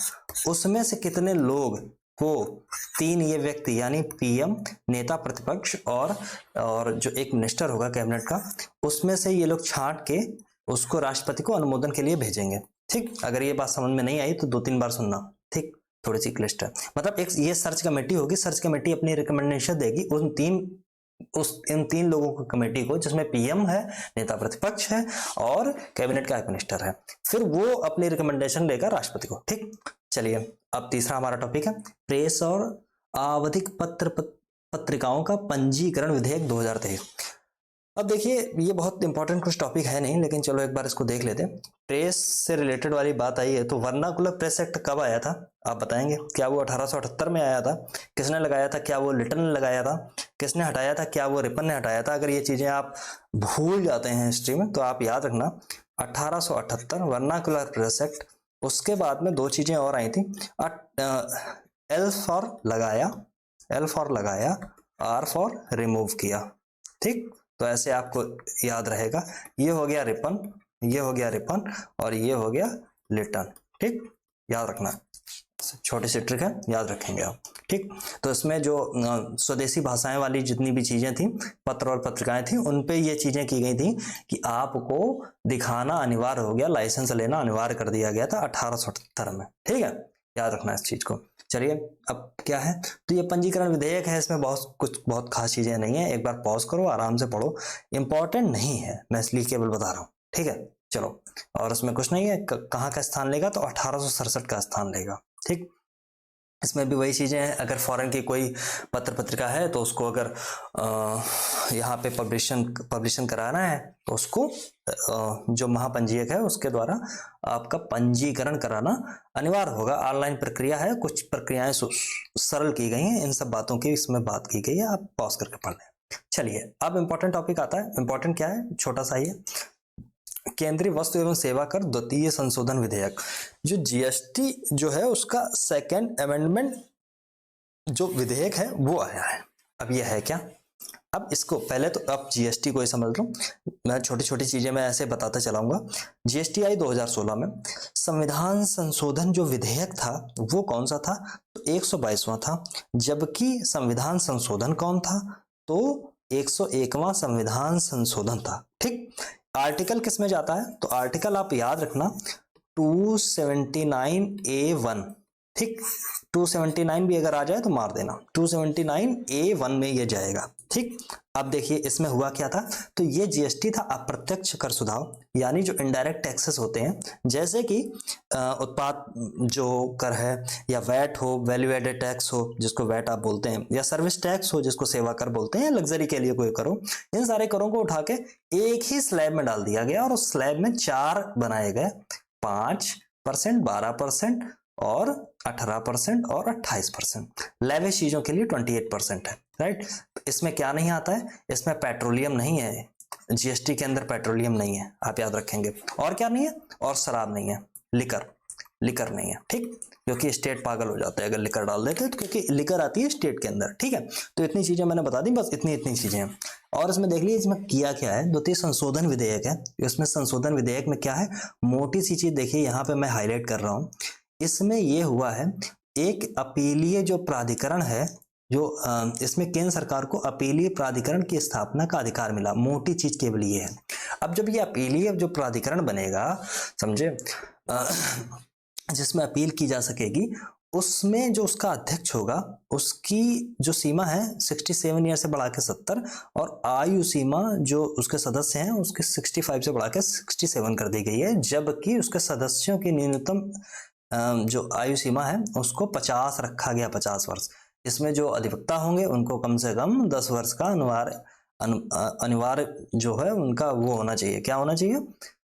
उसमें से कितने लोग को 3 ये व्यक्ति यानी पीएम, नेता प्रतिपक्ष और जो एक मिनिस्टर होगा कैबिनेट का, उसमें से ये लोग छांट के उसको राष्ट्रपति को अनुमोदन के लिए भेजेंगे। ठीक, अगर ये बात समझ में नहीं आई तो 2-3 बार सुनना। ठीक, थोड़ी सी क्लिष्ट है, मतलब एक ये सर्च कमेटी होगी, सर्च कमेटी अपनी रिकमेंडेशन देगी इन 3 लोगों की कमेटी को, जिसमें पीएम है, नेता प्रतिपक्ष है और कैबिनेट का एक मिनिस्टर है, फिर वो अपनी रिकमेंडेशन देगा राष्ट्रपति को। ठीक, चलिए अब तीसरा हमारा टॉपिक है प्रेस और आवधिक पत्रिकाओं का पंजीकरण विधेयक 2023। अब देखिए ये बहुत इंपॉर्टेंट कुछ टॉपिक है नहीं, लेकिन चलो एक बार इसको देख लेते हैं। प्रेस से रिलेटेड वाली बात आई है तो वर्नाकुलर प्रेस एक्ट कब आया था आप बताएंगे? क्या वो 1878 में आया था? किसने लगाया था? क्या वो लिटन ने लगाया था? किसने हटाया था? क्या वो रिपन ने हटाया था? अगर ये चीजें आप भूल जाते हैं हिस्ट्री में तो आप याद रखना 1878 वर्नाकुलर प्रेस एक्ट। उसके बाद में 2 चीजें और आई थी, एल फॉर लगाया, आर फॉर रिमूव किया। ठीक, तो ऐसे आपको याद रहेगा, ये हो गया रिपन, ये हो गया रिपन और ये हो गया लिटन। ठीक, याद रखना, छोटी सी ट्रिक है, याद रखेंगे आप। ठीक, तो इसमें जो स्वदेशी भाषाएं वाली जितनी भी चीजें थी, पत्र और पत्रिकाएं थी, उन पे ये चीजें की गई थी कि आपको दिखाना अनिवार्य हो गया, लाइसेंस लेना अनिवार्य कर दिया गया था 1878 में। ठीक है, याद रखना इस चीज को। चलिए अब क्या है, तो ये पंजीकरण विधेयक है, इसमें बहुत खास चीजें नहीं है, एक बार पॉज करो, आराम से पढ़ो, इंपॉर्टेंट नहीं है, मैं इसलिए केवल बता रहा हूँ। ठीक है, चलो, और उसमें कुछ नहीं है, कहाँ का स्थान लेगा? तो 1867 का स्थान लेगा। ठीक, इसमें भी वही चीजें हैं, अगर फॉरेन की कोई पत्र पत्रिका है तो उसको अगर यहाँ पे पब्लिशन कराना है तो उसको जो महापंजीयक है उसके द्वारा आपका पंजीकरण कराना अनिवार्य होगा। ऑनलाइन प्रक्रिया है, कुछ प्रक्रियाएं सरल की गई हैं, इन सब बातों की इसमें बात की गई है, आप पॉज करके पढ़ लें। चलिए अब इंपॉर्टेंट टॉपिक आता है। इंपॉर्टेंट क्या है? छोटा सा ही है, केंद्रीय वस्तु एवं सेवा कर द्वितीय संशोधन विधेयक। जो जीएसटी जो है उसका 2nd अमेंडमेंट जो विधेयक है वो आया है। अब यह है क्या? अब इसको पहले तो आप जीएसटी को ही समझ लो, मैं छोटी छोटी चीजें मैं ऐसे बताता चलाऊंगा। जीएसटी आई 2016 में। संविधान संशोधन जो विधेयक था वो कौन सा था? तो 122वां था। जबकि संविधान संशोधन कौन था? तो 101वां संविधान संशोधन था। ठीक, आर्टिकल किस में जाता है? तो आर्टिकल आप याद रखना 279A1। ठीक, 279 भी अगर आ जाए तो मार देना, 279A1 में ये जाएगा। ठीक, अब देखिए इसमें हुआ क्या था, तो ये जीएसटी था अप्रत्यक्ष कर सुधार, यानी जो इनडायरेक्ट टैक्सेस होते हैं, जैसे कि उत्पाद जो कर है, या वैट हो, वैल्यू एडेड टैक्स हो जिसको वैट आप बोलते हैं, या सर्विस टैक्स हो जिसको सेवा कर बोलते हैं, लग्जरी के लिए कोई करो, इन सारे करों को उठा के एक ही स्लैब में डाल दिया गया और उस स्लैब में 4 बनाए गए, 5%, 12% और 18% और 28%। लेविश चीजों के लिए 28% है। राइट, इसमें क्या नहीं आता है? इसमें पेट्रोलियम नहीं है, जीएसटी के अंदर पेट्रोलियम नहीं है, आप याद रखेंगे। और क्या नहीं है? और शराब नहीं है, लिकर नहीं है। ठीक, क्योंकि स्टेट पागल हो जाता है अगर लिकर डाल देते हैं, तो क्योंकि लिकर आती है स्टेट के अंदर। ठीक है, तो इतनी चीजें मैंने बता दी, बस इतनी चीजें हैं। और इसमें देख लीजिए इसमें किया क्या है, द्वितीय संशोधन विधेयक है। इसमें संशोधन विधेयक में क्या है, मोटी सी चीज देखिए यहाँ पे मैं हाईलाइट कर रहा हूँ। इसमें यह हुआ है, एक अपीलीय जो प्राधिकरण है, जो इसमें केंद्र सरकार को अपीलीय प्राधिकरण की स्थापना का अधिकार मिला। मोटी चीज केवल ये है। अब जब ये अपीलीय जो प्राधिकरण बनेगा, समझे, जिसमें अपील की जा सकेगी, उसमें जो उसका अध्यक्ष होगा उसकी जो सीमा है 67 ईयर से बढ़ा के 70, और आयु सीमा जो उसके सदस्य हैं उसके 65 से बढ़ा के 67 कर दी गई है। जबकि उसके सदस्यों की न्यूनतम जो आयु सीमा है उसको 50 रखा गया, 50 वर्ष। इसमें जो अधिवक्ता होंगे उनको कम से कम 10 वर्ष का अनिवार्य जो है उनका वो होना चाहिए, क्या होना चाहिए,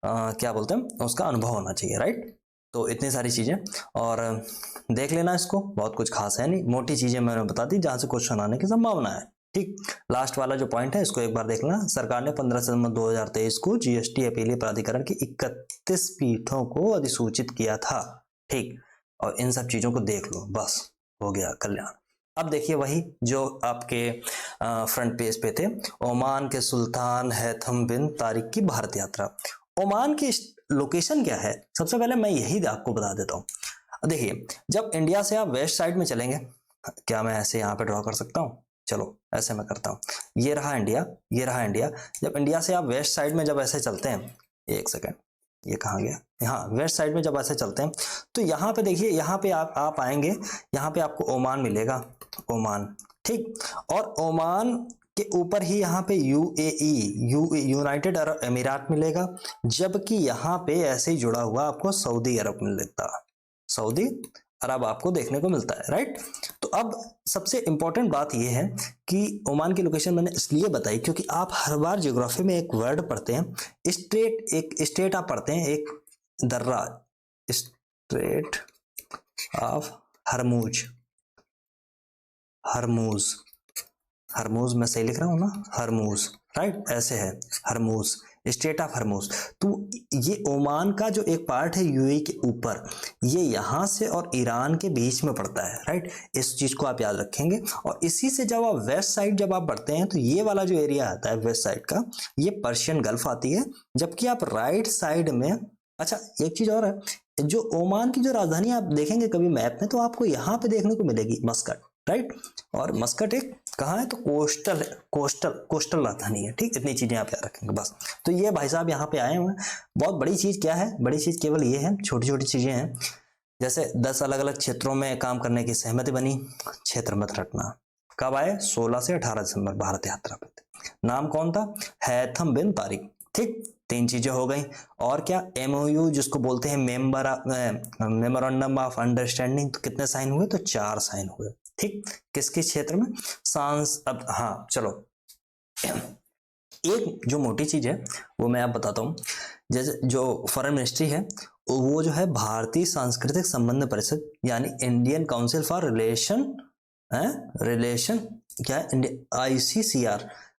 क्या बोलते हैं उसका, अनुभव होना चाहिए, राइट। तो इतनी सारी चीजें, और देख लेना इसको, बहुत कुछ खास है नहीं, मोटी चीजें मैंने बता दी जहां से क्वेश्चन आने की संभावना है। ठीक, लास्ट वाला जो पॉइंट है इसको एक बार देख लेना। सरकार ने 15 सितंबर 2023 को जीएसटी अपीलीय प्राधिकरण की 31 पीठों को अधिसूचित किया था। ठीक, और इन सब चीजों को देख लो, बस हो गया कल्याण। अब देखिए वही जो आपके फ्रंट पेज पे थे, ओमान के सुल्तान हैथम बिन तारिक की भारत यात्रा। ओमान की लोकेशन क्या है, सबसे पहले मैं यही आपको बता देता हूँ। देखिए, जब इंडिया से आप वेस्ट साइड में चलेंगे, क्या मैं ऐसे यहाँ पे ड्रॉ कर सकता हूँ, चलो ऐसे मैं करता हूँ, ये रहा इंडिया, ये रहा इंडिया। जब इंडिया से आप वेस्ट साइड में जब ऐसे चलते हैं, एक सेकेंड, ये कहाँ गया, यहाँ वेस्ट साइड में जब ऐसे चलते हैं तो यहाँ पे देखिए, यहाँ पे आप आएंगे, यहाँ पे आपको ओमान मिलेगा, ओमान। ठीक, और ओमान के ऊपर ही यहाँ पे यूएई, यूनाइटेड अरब अमीरात मिलेगा, जबकि यहाँ पे ऐसे ही जुड़ा हुआ आपको सऊदी अरब मिलता, सऊदी अरब आपको देखने को मिलता है, राइट। तो अब सबसे इंपॉर्टेंट बात यह है कि ओमान की लोकेशन मैंने इसलिए बताई क्योंकि आप हर बार ज्योग्राफी में एक वर्ड पढ़ते हैं, स्ट्रेट, एक स्टेट आप पढ़ते हैं, एक दर्रा, स्ट्रेट ऑफ हरमूज, हरमूज, हरमूज मैं सही लिख रहा हूं ना, हरमूज, राइट, ऐसे है हरमूज, स्टेट ऑफ हरमूज। तो ये ओमान का जो एक पार्ट है यूएई के ऊपर, ये यहां से और ईरान के बीच में पड़ता है, राइट। इस चीज को आप याद रखेंगे। और इसी से जब आप वेस्ट साइड जब आप बढ़ते हैं तो ये वाला जो एरिया आता है वेस्ट साइड का, ये पर्शियन गल्फ आती है। जबकि आप राइट साइड में, अच्छा एक चीज और है, जो ओमान की जो राजधानी आप देखेंगे कभी मैप में तो आपको यहाँ पे देखने को मिलेगी मस्कट, राइट। और मस्कट एक कहाँ है, तो कोस्टल है, कोस्टल राजधानी है। ठीक, इतनी चीजें आप याद रखेंगे बस। तो ये भाई साहब यहाँ पे आए हुए हैं। बहुत बड़ी चीज क्या है, बड़ी चीज केवल ये है, छोटी छोटी चीजें हैं, जैसे 10 अलग अलग क्षेत्रों में काम करने की सहमति बनी, क्षेत्र मत रखना। कब आए, 16 से 18 दिसंबर भारत यात्रा पे थे। नाम कौन था, हैथम बिन तारिक। ठीक, 3 चीजें हो गई। और क्या, एमओयू जिसको बोलते हैं मेमोरेंडम ऑफ अंडरस्टैंडिंग, तो कितने साइन हुए, तो 4 साइन हुए। ठीक, किस किस क्षेत्र में, अब हाँ चलो, एक जो मोटी चीज है वो मैं आप बताता हूँ। जैसे जो फॉरेन मिनिस्ट्री है वो जो है भारतीय सांस्कृतिक संबंध परिषद, यानी इंडियन काउंसिल फॉर रिलेशन क्या है, ICCR,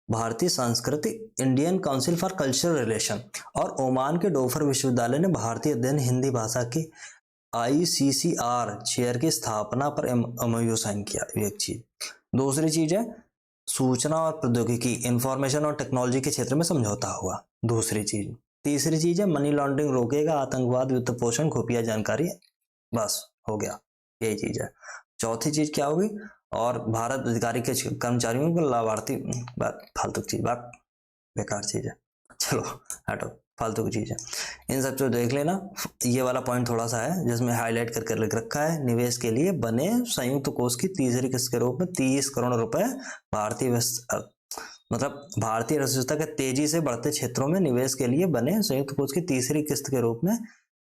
भारतीय सांस्कृतिक, Indian council for cultural relation, और ओमान के डोफर विश्वविद्यालय ने भारतीय अध्ययन हिंदी भाषा की ICCR चेयर की स्थापना पर MOU साइन किया। एक चीज। दूसरी चीज है सूचना और प्रौद्योगिकी, इंफॉर्मेशन और टेक्नोलॉजी के क्षेत्र में समझौता हुआ, दूसरी चीज। तीसरी चीज है मनी लॉन्ड्रिंग रोकेगा, आतंकवाद, वित्त पोषण, खुफिया जानकारी, बस हो गया, यही चीज है। चौथी चीज क्या होगी, और भारत अधिकारी के कर्मचारियों को लाभार्थी, बात फालतू चीज, बात बेकार चीज है, चलो हटो, फालतू की चीज है। इन सब को देख लेना। ये वाला पॉइंट थोड़ा सा है जिसमें हाईलाइट करके लिख रखा है, निवेश के लिए बने संयुक्त कोष की तीसरी किस्त के रूप में 30 करोड़ रुपए भारतीय मतलब भारतीय अर्थव्यवस्था के तेजी से बढ़ते क्षेत्रों में निवेश के लिए बने संयुक्त कोष की तीसरी किस्त के रूप में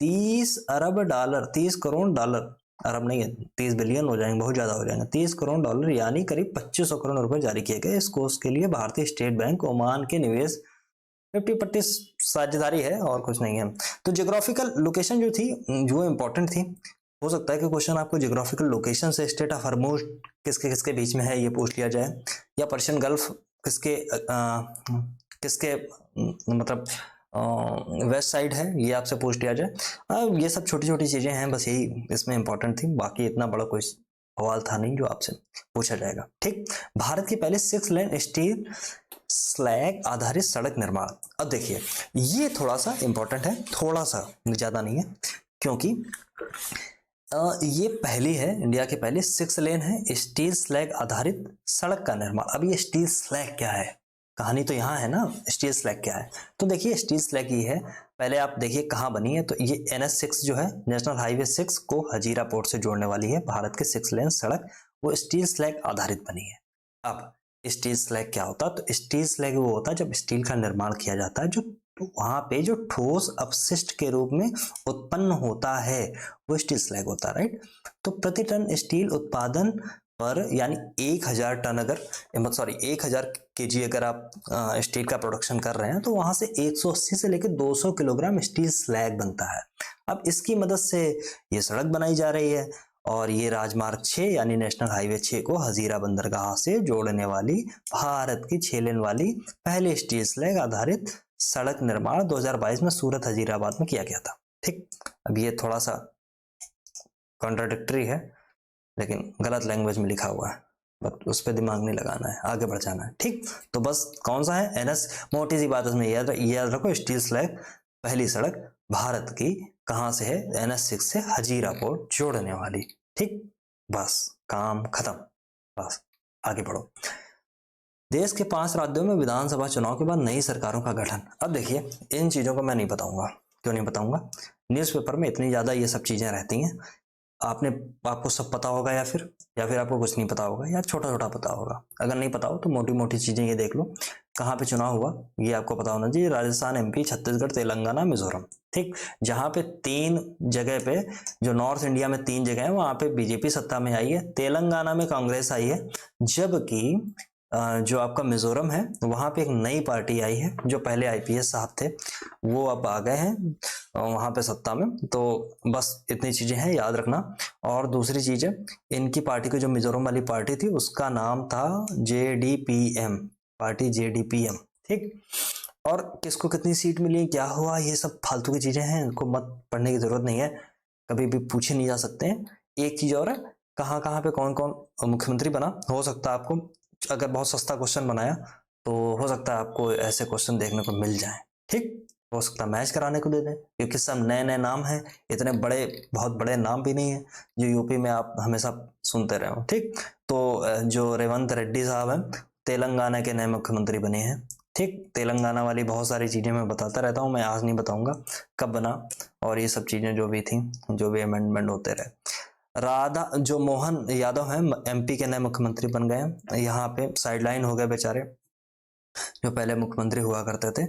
30 अरब डॉलर, 30 करोड़ डॉलर, अरब नहीं है, 30 बिलियन हो जाएंगे, बहुत ज्यादा हो जाएंगे, 30 करोड़ डॉलर यानी करीब 2500 करोड़ रुपए जारी किए गए। इस कोष के लिए भारतीय स्टेट बैंक ओमान के निवेश 50-50 साझेदारी है और कुछ नहीं है। तो ज्योग्राफिकल लोकेशन जो थी जो इंपॉर्टेंट थी, हो सकता है कि क्वेश्चन आपको ज्योग्राफिकल लोकेशन से स्टेट ऑफ हरमूज किसके किसके बीच में है ये पूछ लिया जाए, या पर्शियन गल्फ किसके किसके मतलब वेस्ट साइड है ये आपसे पूछ लिया जाए। ये सब छोटी छोटी चीजें हैं, बस यही इसमें इंपॉर्टेंट थी, बाकी इतना बड़ा कोई सवाल था नहीं जो आपसे पूछा जाएगा। ठीक, भारत की पहले 6 लेन स्टील स्लैग आधारित सड़क निर्माण। अब देखिए ये थोड़ा सा इंपॉर्टेंट है, थोड़ा सा, ज्यादा नहीं है, क्योंकि ये पहली है, इंडिया की पहली 6 लेन है स्टील स्लैग आधारित सड़क का निर्माण। अब ये स्टील स्लैग क्या है, कहानी तो यहाँ है ना, स्टील स्लैग क्या है। तो देखिए स्टील स्लैग ये है, पहले आप देखिए कहाँ बनी है, तो ये NH6 जो है, नेशनल हाईवे 6 को हजीरा पोर्ट से जोड़ने वाली है भारत के 6 लेन सड़क, वो स्टील स्लैग आधारित बनी है। अब स्टील स्लैग क्या होता है, तो स्टील स्लैग वो होता है जब स्टील का निर्माण किया जाता है जो तो वहां पे जो ठोस अपशिष्ट के रूप में उत्पन्न होता है वो स्टील स्लैग होता है, राइट। तो प्रति टन स्टील उत्पादन पर यानी 1000 टन अगर 1000 केजी अगर आप स्टील का प्रोडक्शन कर रहे हैं तो वहां से 180 से लेकर 200 किलोग्राम स्टील स्लैग बनता है। अब इसकी मदद से ये सड़क बनाई जा रही है और ये राजमार्ग 6 यानी नेशनल हाईवे 6 को हजीरा बंदरगाह से जोड़ने वाली भारत की 6 लेन वाली पहली स्टील स्लैग आधारित सड़क निर्माण 2022 में सूरत हजीराबाद में किया गया था। ठीक, अब ये थोड़ा सा कॉन्ट्राडिक्टरी है लेकिन गलत लैंग्वेज में लिखा हुआ है, बट उस पर दिमाग नहीं लगाना है, आगे बढ़ जाना है। ठीक, तो बस कौन सा है एनएस, मोटी सी बात इसमें याद रखो, स्टील स्लैग पहली सड़क भारत की कहां से है, NH6 से हजीरा पोर्ट जोड़ने वाली। ठीक, बस काम खत्म, बस आगे बढ़ो। देश के 5 राज्यों में विधानसभा चुनाव के बाद नई सरकारों का गठन। अब देखिए इन चीजों को मैं नहीं बताऊंगा, क्यों नहीं बताऊंगा, न्यूज़पेपर में इतनी ज्यादा ये सब चीजें रहती हैं, आपको सब पता होगा या फिर आपको कुछ नहीं पता होगा या छोटा छोटा पता होगा। अगर नहीं पता हो तो मोटी मोटी चीजें ये देख लो, कहाँ पे चुनाव हुआ ये आपको पता होना चाहिए, राजस्थान, MP, छत्तीसगढ़, तेलंगाना, मिजोरम। ठीक, जहाँ पे 3 जगह पे, जो नॉर्थ इंडिया में 3 जगह है वहां पे बीजेपी सत्ता में आई है, तेलंगाना में कांग्रेस आई है, जबकि जो आपका मिजोरम है वहां पे एक नई पार्टी आई है, जो पहले IPS साहब थे वो अब आ गए हैं वहां पे सत्ता में। तो बस इतनी चीजें हैं, याद रखना। और दूसरी चीज है, इनकी पार्टी की जो मिजोरम वाली पार्टी थी उसका नाम था JDPM, पार्टी JDPM। ठीक, और किसको कितनी सीट मिली, क्या हुआ, ये सब फालतू की चीजें हैं, इनको मत पढ़ने की जरूरत नहीं है, कभी भी पूछे नहीं जा सकते हैं। एक चीज और है, कहाँ कहाँ पे कौन कौन मुख्यमंत्री बना, हो सकता है आपको, अगर बहुत सस्ता क्वेश्चन बनाया तो हो सकता है आपको ऐसे क्वेश्चन देखने को मिल जाए। ठीक, हो सकता है मैच कराने को दे दें, क्योंकि सब नए नए नाम हैं, इतने बड़े बहुत बड़े नाम भी नहीं है जो यूपी में आप हमेशा सुनते रहे हो। ठीक, तो जो रेवंत रेड्डी साहब हैं तेलंगाना के नए मुख्यमंत्री बने हैं। ठीक, तेलंगाना वाली बहुत सारी चीजें मैं बताता रहता हूँ, मैं आज नहीं बताऊंगा कब बना और ये सब चीजें जो भी थी, जो भी अमेंडमेंट होते रहे। राधा जो मोहन यादव हैं MP के नए मुख्यमंत्री बन गए हैं, यहाँ पे साइडलाइन हो गए बेचारे जो पहले मुख्यमंत्री हुआ करते थे।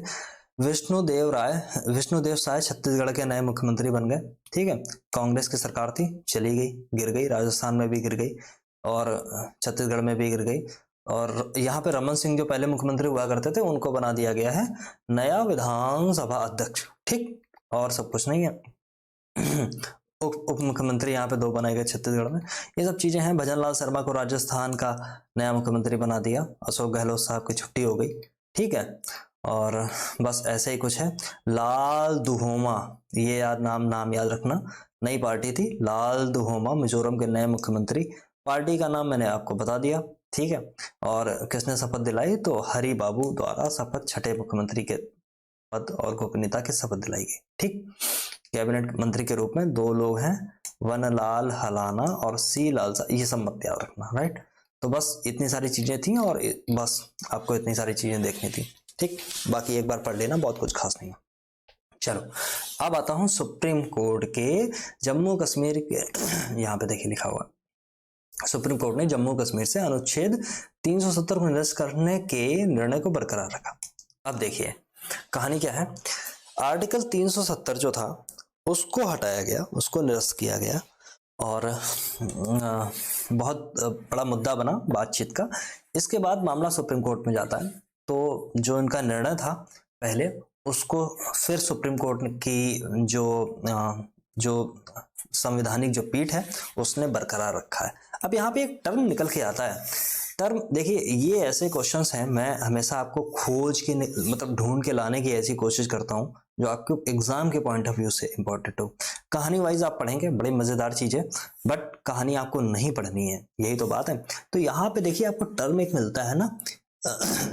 विष्णुदेव साय छत्तीसगढ़ के नए मुख्यमंत्री बन गए। ठीक है, कांग्रेस की सरकार थी, चली गई, गिर गई, राजस्थान में भी गिर गई और छत्तीसगढ़ में भी गिर गई। और यहाँ पे रमन सिंह जो पहले मुख्यमंत्री हुआ करते थे उनको बना दिया गया है नया विधानसभा अध्यक्ष। ठीक, और सब कुछ नहीं है। उप मुख्यमंत्री यहाँ पे 2 बनाए गए छत्तीसगढ़ में। ये सब चीजें हैं। भजनलाल शर्मा को राजस्थान का नया मुख्यमंत्री बना दिया, अशोक गहलोत साहब की छुट्टी हो गई। ठीक है, और बस ऐसे ही कुछ है। लाल दुहोमा, ये नाम याद रखना, नई पार्टी थी लाल दुहोमा, मिजोरम के नए मुख्यमंत्री। पार्टी का नाम मैंने आपको बता दिया। ठीक है, और किसने शपथ दिलाई, तो हरि बाबू द्वारा शपथ छठे मुख्यमंत्री के पद और गोपनीयता की शपथ दिलाई गई। ठीक, कैबिनेट मंत्री के रूप में 2 लोग हैं, वनलाल हलाना और C लालसा, ये सब मत याद रखना, राइट। तो बस इतनी सारी चीजें थी और बस आपको इतनी सारी चीजें देखनी थी। ठीक, बाकी एक बार पढ़ लेना, बहुत कुछ खास नहीं है। चलो अब आता हूं सुप्रीम कोर्ट के जम्मू कश्मीर के, यहाँ पे देखिए लिखा हुआ, सुप्रीम कोर्ट ने जम्मू कश्मीर से अनुच्छेद 370 को निरस्त करने के निर्णय को बरकरार रखा। अब देखिए कहानी क्या है, आर्टिकल 370 जो था उसको हटाया गया, उसको निरस्त किया गया और बहुत बड़ा मुद्दा बना बातचीत का। इसके बाद मामला सुप्रीम कोर्ट में जाता है, तो जो इनका निर्णय था पहले उसको फिर सुप्रीम कोर्ट की जो संवैधानिक जो पीठ है उसने बरकरार रखा है। अब यहाँ पे एक टर्म निकल के आता है, टर्म देखिए, ये ऐसे क्वेश्चंस हैं, मैं हमेशा आपको खोज के मतलब ढूंढ के लाने की ऐसी कोशिश करता हूँ जो आपके एग्जाम के पॉइंट ऑफ व्यू से इंपॉर्टेंट हो। कहानी वाइज आप पढ़ेंगे, बड़ी मजेदार चीज है, बट कहानी आपको नहीं पढ़नी है, यही तो बात है। तो यहाँ पे देखिए आपको टर्म एक मिलता है ना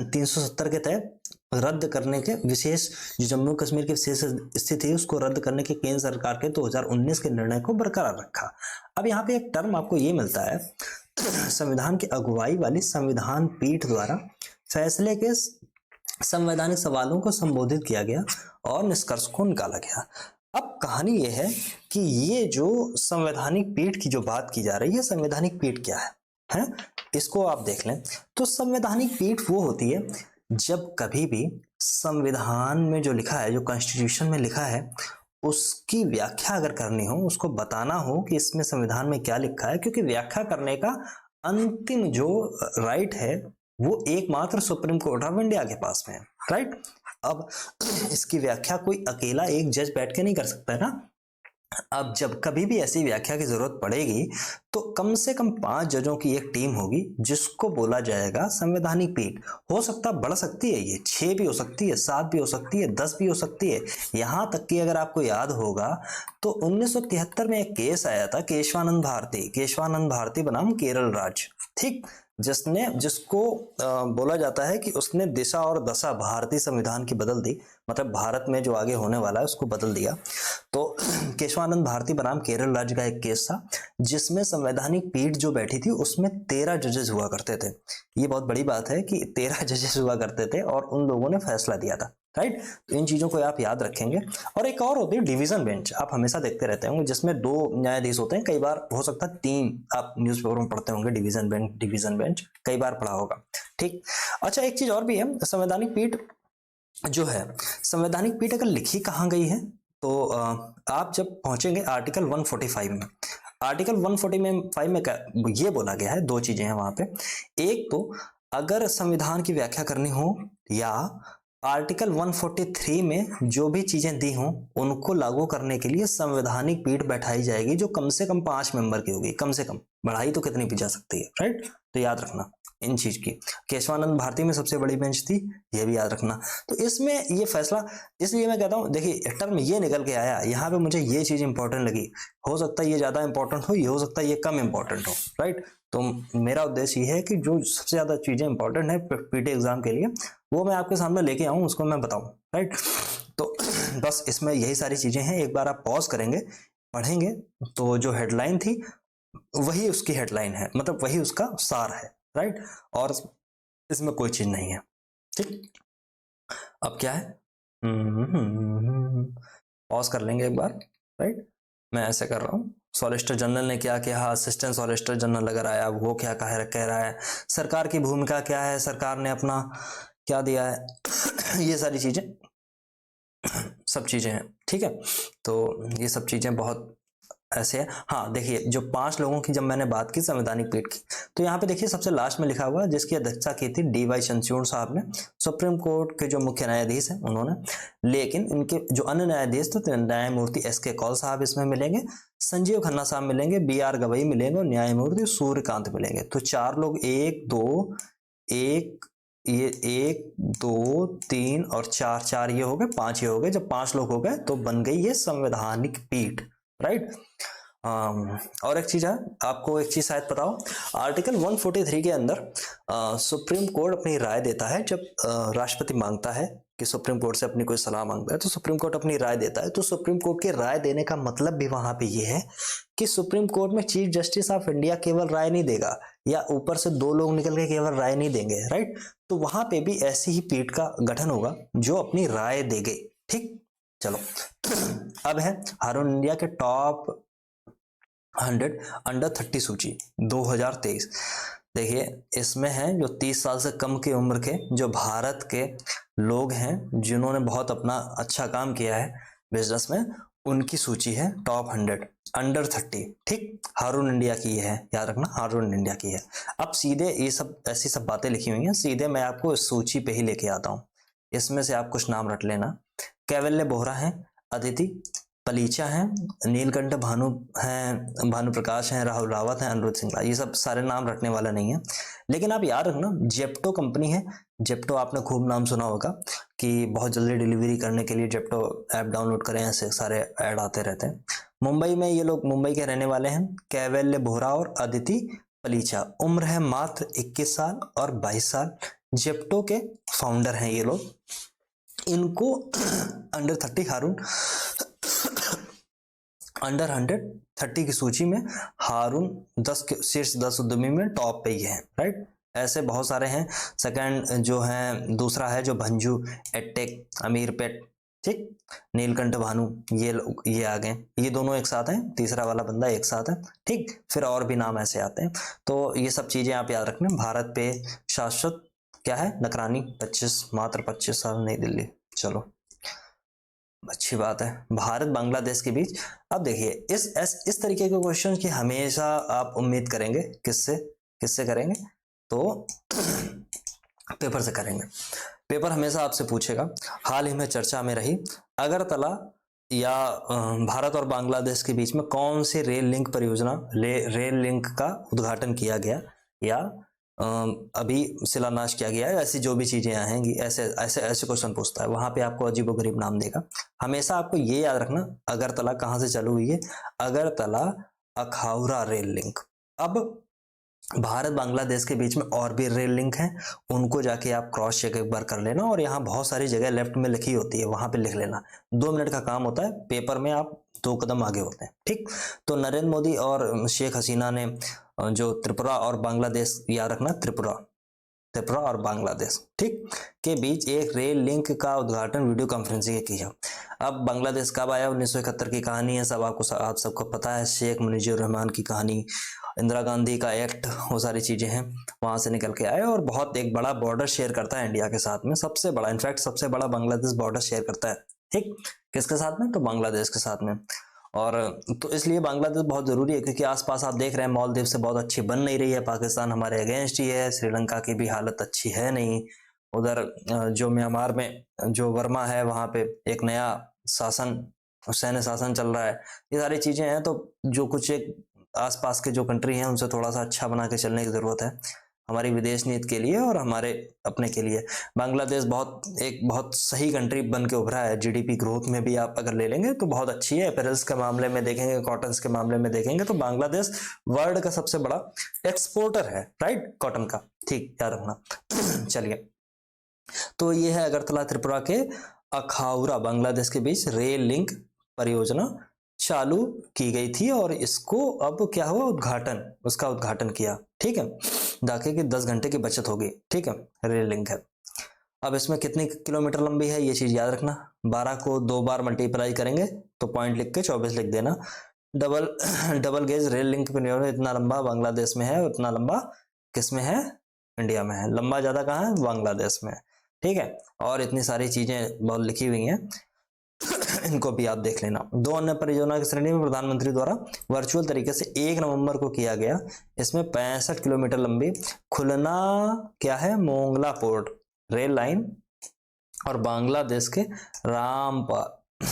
370 के तहत रद्द करने के विशेष, जो जम्मू कश्मीर की विशेष स्थिति है उसको रद्द करने के केंद्र सरकार के 2019 के निर्णय को बरकरार रखा। अब यहाँ पे एक टर्म आपको ये मिलता है, संविधान की अगुवाई वाली संविधान पीठ द्वारा फैसले के संवैधानिक सवालों को संबोधित किया गया और निष्कर्ष को निकाला गया। अब कहानी यह है कि ये जो संवैधानिक पीठ की जो बात की जा रही है, संवैधानिक पीठ क्या है? इसको आप देख लें तो संवैधानिक पीठ वो होती है जब कभी भी संविधान में जो लिखा है, जो कॉन्स्टिट्यूशन में लिखा है, उसकी व्याख्या अगर करनी हो, उसको बताना हो कि इसमें संविधान में क्या लिखा है, क्योंकि व्याख्या करने का अंतिम जो राइट है वो एकमात्र सुप्रीम कोर्ट ऑफ इंडिया के पास में है, राइट। अब इसकी व्याख्या कोई अकेला एक जज बैठ के नहीं कर सकता है ना। अब जब कभी भी ऐसी व्याख्या की जरूरत पड़ेगी तो कम से कम 5 जजों की एक टीम होगी जिसको बोला जाएगा संवैधानिक पीठ। हो सकता बढ़ सकती है, ये 6 भी हो सकती है, 7 भी हो सकती है, 10 भी हो सकती है। यहां तक कि अगर आपको याद होगा तो 1973 में एक केस आया था, केशवानंद भारती बनाम केरल राज्य, ठीक, जिसको बोला जाता है कि उसने दिशा और दशा भारतीय संविधान की बदल दी, मतलब भारत में जो आगे होने वाला है उसको बदल दिया। तो केशवानंद भारती बनाम केरल राज्य का एक केस था जिसमें संवैधानिक पीठ जो बैठी थी उसमें 13 जजेस हुआ करते थे। ये बहुत बड़ी बात है कि 13 जजेस हुआ करते थे और उन लोगों ने फैसला दिया था, राइट। तो इन चीजों को आप याद रखेंगे। और एक और होती है डिवीजन बेंच, आप हमेशा देखते रहते होंगे, जिसमें 2 न्यायाधीश होते हैं, कई बार हो सकता है 3, आप न्यूज़पेपर में पढ़ते होंगे डिवीजन बेंच कई बार पढ़ा होगा, ठीक। अच्छा, एक चीज और भी है, संवैधानिक पीठ जो है, संवैधानिक पीठ अगर लिखी कहाँ गई है तो आप जब पहुंचेंगे आर्टिकल 145 में, आर्टिकल 145 में ये बोला गया है, 2 चीजें हैं वहां पे। एक तो अगर संविधान की व्याख्या करनी हो या आर्टिकल 143 में जो भी चीजें दी हों उनको लागू करने के लिए संवैधानिक पीठ बैठाई जाएगी जो कम से कम 5 मेंबर की होगी, कम से कम, बढ़ाई तो कितनी भी जा सकती है, राइट। तो याद रखना इन चीज की। केशवानंद भारती में सबसे बड़ी बेंच थी, ये भी याद रखना। तो इसमें ये फैसला, इसलिए मैं कहता हूं, देखिए टर्म ये निकल के आया यहाँ पे, मुझे ये चीज इंपॉर्टेंट लगी। हो सकता है ये ज्यादा इंपॉर्टेंट हो, ये हो सकता है ये कम इंपॉर्टेंट हो, राइट। तो मेरा उद्देश्य ये है कि जो सबसे ज्यादा चीजें इंपॉर्टेंट है पीटी एग्जाम के लिए वो मैं आपके सामने लेके आऊं, उसको मैं बताऊं, राइट। तो बस इसमें यही सारी चीजें हैं। एक बार आप पॉज करेंगे, पढ़ेंगे, तो जो हेडलाइन थी वही उसकी हेडलाइन है, मतलब वही उसका सार है, राइट। और इसमें कोई चीज नहीं है, ठीक। अब क्या है, पॉज कर लेंगे एक बार, राइट। मैं ऐसे कर रहा हूँ, सॉलिसिटर जनरल ने क्या किया, असिस्टेंट सॉलिसिटर जनरल अगर आया वो क्या कह रहा है, सरकार की भूमिका क्या है, सरकार ने अपना क्या दिया है ये सारी चीजें, सब चीजें हैं, ठीक है। तो ये सब चीजें बहुत ऐसे है। हाँ देखिए, जो 5 लोगों की जब मैंने बात की संवैधानिक पीठ की, तो यहाँ पे देखिए सबसे लास्ट में लिखा हुआ है जिसकी अध्यक्षता की थी DY चंद्रचूड़ साहब ने, सुप्रीम कोर्ट के जो मुख्य न्यायाधीश हैं उन्होंने। लेकिन इनके जो अन्य न्यायाधीश थे, न्यायमूर्ति SK कौल साहब इसमें मिलेंगे, संजीव खन्ना साहब मिलेंगे, BR गवई मिलेंगे और न्यायमूर्ति सूर्यकांत मिलेंगे। तो 4 लोग, 1 2 1 ये 1 2 3 और 4 ये हो गए, 5 ये हो गए। जब 5 लोग हो गए तो बन गई ये संवैधानिक पीठ, राइट। और एक चीज है, आपको एक चीज शायद पता हो, आर्टिकल 143 के अंदर सुप्रीम कोर्ट अपनी राय देता है। जब राष्ट्रपति मांगता है कि सुप्रीम कोर्ट से अपनी कोई सलाह मांगता है तो सुप्रीम कोर्ट अपनी राय देता है। तो सुप्रीम कोर्ट की राय देने का मतलब भी वहां पे ये है कि सुप्रीम कोर्ट में चीफ जस्टिस ऑफ इंडिया केवल राय नहीं देगा या ऊपर से 2 लोग निकल के केवल राय नहीं देंगे, राइट। तो वहां पे भी ऐसी ही पीठ का गठन होगा जो अपनी राय देंगे, ठीक। चलो अब है हारून इंडिया के टॉप 100 अंडर 30 सूची 2023। देखिए इसमें है जो 30 साल से कम की उम्र के जो भारत के लोग हैं जिन्होंने बहुत अपना अच्छा काम किया है बिजनेस में, उनकी सूची है टॉप 100 अंडर 30, ठीक। हारून इंडिया की है, याद रखना हारून इंडिया की है। अब सीधे ये सब ऐसी सब बातें लिखी हुई हैं, सीधे मैं आपको इस सूची पे ही लेके आता हूँ। इसमें से आप कुछ नाम रट लेना। कैवल्य बोहरा है, अदिति पलीचा है, नीलकंठ भानु हैं, भानु प्रकाश हैं, राहुल रावत हैं, अनिरुद्ध सिंगला। ये सब सारे नाम रटने वाला नहीं है, लेकिन आप याद रखना जेप्टो कंपनी है। जेप्टो आपने खूब नाम सुना होगा कि बहुत जल्दी डिलीवरी करने के लिए जेप्टो ऐप डाउनलोड करें, ऐसे सारे ऐड आते रहते हैं। मुंबई में ये लोग मुंबई के रहने वाले हैं, कैवल्य बोहरा और अदिति पलीचा। उम्र है मात्र 21 साल और 22 साल। जेप्टो के फाउंडर हैं ये लोग। इनको अंडर 30 हारून अंडर 130 की सूची में हारून 10 के शीर्ष 10 उद्यमी में टॉप पे ही है, राइट। ऐसे बहुत सारे हैं। सेकंड जो है, दूसरा है जो भंजू एडटेक अमीरपेट, ठीक। नीलकंठ भानु ये आ गए, ये दोनों एक साथ हैं, तीसरा वाला बंदा एक साथ है, ठीक। फिर और भी नाम ऐसे आते हैं। तो ये सब चीजें आप याद रखना। भारत पे शाश्वत क्या है नकरानी 25, मात्र 25 साल नई दिल्ली। चलो अच्छी बात है। भारत बांग्लादेश के बीच, अब देखिए इस तरीके के क्वेश्चन की हमेशा आप उम्मीद करेंगे किससे किससे करेंगे, तो पेपर से करेंगे। पेपर हमेशा आपसे पूछेगा, हाल ही में चर्चा में रही अगरतला या भारत और बांग्लादेश के बीच में कौन सी रेल लिंक परियोजना रेल लिंक का उद्घाटन किया गया या अभी शिलान्यास किया गया है, ऐसी जो भी चीजें आएंगी ऐसे ऐसे ऐसे क्वेश्चन पूछता है। वहां पे आपको अजीबोगरीब नाम देगा। हमेशा आपको ये याद रखना अगरतला कहाँ से चालू हुई है, अगरतला अखाउरा रेल लिंक। अब भारत बांग्लादेश के बीच में और भी रेल लिंक हैं, उनको जाके आप क्रॉस चेक एक बार कर लेना, और यहाँ बहुत सारी जगह लेफ्ट में लिखी होती है, वहां पे लिख लेना। 2 मिनट का काम होता है, पेपर में आप 2 कदम आगे होते हैं। ठीक, तो नरेंद्र मोदी और शेख हसीना ने जो त्रिपुरा और बांग्लादेश, याद रखना त्रिपुरा और बांग्लादेश ठीक के बीच एक रेल लिंक का उद्घाटन वीडियो कॉन्फ्रेंसिंग किया। अब बांग्लादेश कब आया, 1971 की कहानी है, सब आप सबको पता है। शेख मुजीबुर रहमान की कहानी, इंदिरा गांधी का एक्ट, वो सारी चीजें हैं, वहां से निकल के आए। और बहुत एक बड़ा बॉर्डर शेयर करता है इंडिया के साथ में, सबसे बड़ा, इनफैक्ट सबसे बड़ा बांग्लादेश बॉर्डर शेयर करता है। ठीक, किसके साथ में, तो बांग्लादेश के साथ में। और तो इसलिए बांग्लादेश बहुत जरूरी है, क्योंकि आसपास आप देख रहे हैं मालदीव से बहुत अच्छी बन नहीं रही है, पाकिस्तान हमारे अगेंस्ट ही है, श्रीलंका की भी हालत अच्छी है नहीं। उधर जो म्यांमार में जो वर्मा है, वहां पे एक नया शासन, सैन्य शासन चल रहा है। ये सारी चीजें हैं, तो जो कुछ एक आसपास के जो कंट्री हैं उनसे थोड़ा सा अच्छा बना के चलने की जरूरत है, हमारी विदेश नीति के लिए और हमारे अपने के लिए। बांग्लादेश बहुत सही कंट्री बन के उभरा है, जीडीपी ग्रोथ में भी आप अगर ले लेंगे तो बहुत अच्छी है। अपैरल्स के मामले में देखेंगे, कॉटन्स के मामले में देखेंगे तो बांग्लादेश वर्ल्ड का सबसे बड़ा एक्सपोर्टर है, राइट, कॉटन का। ठीक, याद रखना। चलिए, तो ये है अगरतला त्रिपुरा के अखाउरा बांग्लादेश के बीच रेल लिंक परियोजना चालू की गई थी, और इसको अब क्या हुआ, उसका उद्घाटन किया। ठीक है, ताकि कि 10 घंटे की बचत होगी। ठीक है, रेल लिंक है। अब इसमें कितनी किलोमीटर लंबी है ये चीज याद रखना, 12 को 2 बार मल्टीप्लाई करेंगे तो पॉइंट लिख के 24 लिख देना। डबल गेज रेल लिंक परियोजना इतना लंबा बांग्लादेश में है, उतना लंबा किस में है, इंडिया में है। लंबा ज्यादा कहाँ है, बांग्लादेश में। ठीक है, और इतनी सारी चीजें बहुत लिखी हुई हैं, इनको भी आप देख लेना। 2 अन्य परियोजना की श्रेणी में प्रधानमंत्री द्वारा वर्चुअल तरीके से 1 नवंबर को किया गया। इसमें 65 किलोमीटर लंबी खुलना क्या है, मोंगला पोर्ट रेल लाइन, और बांग्लादेश के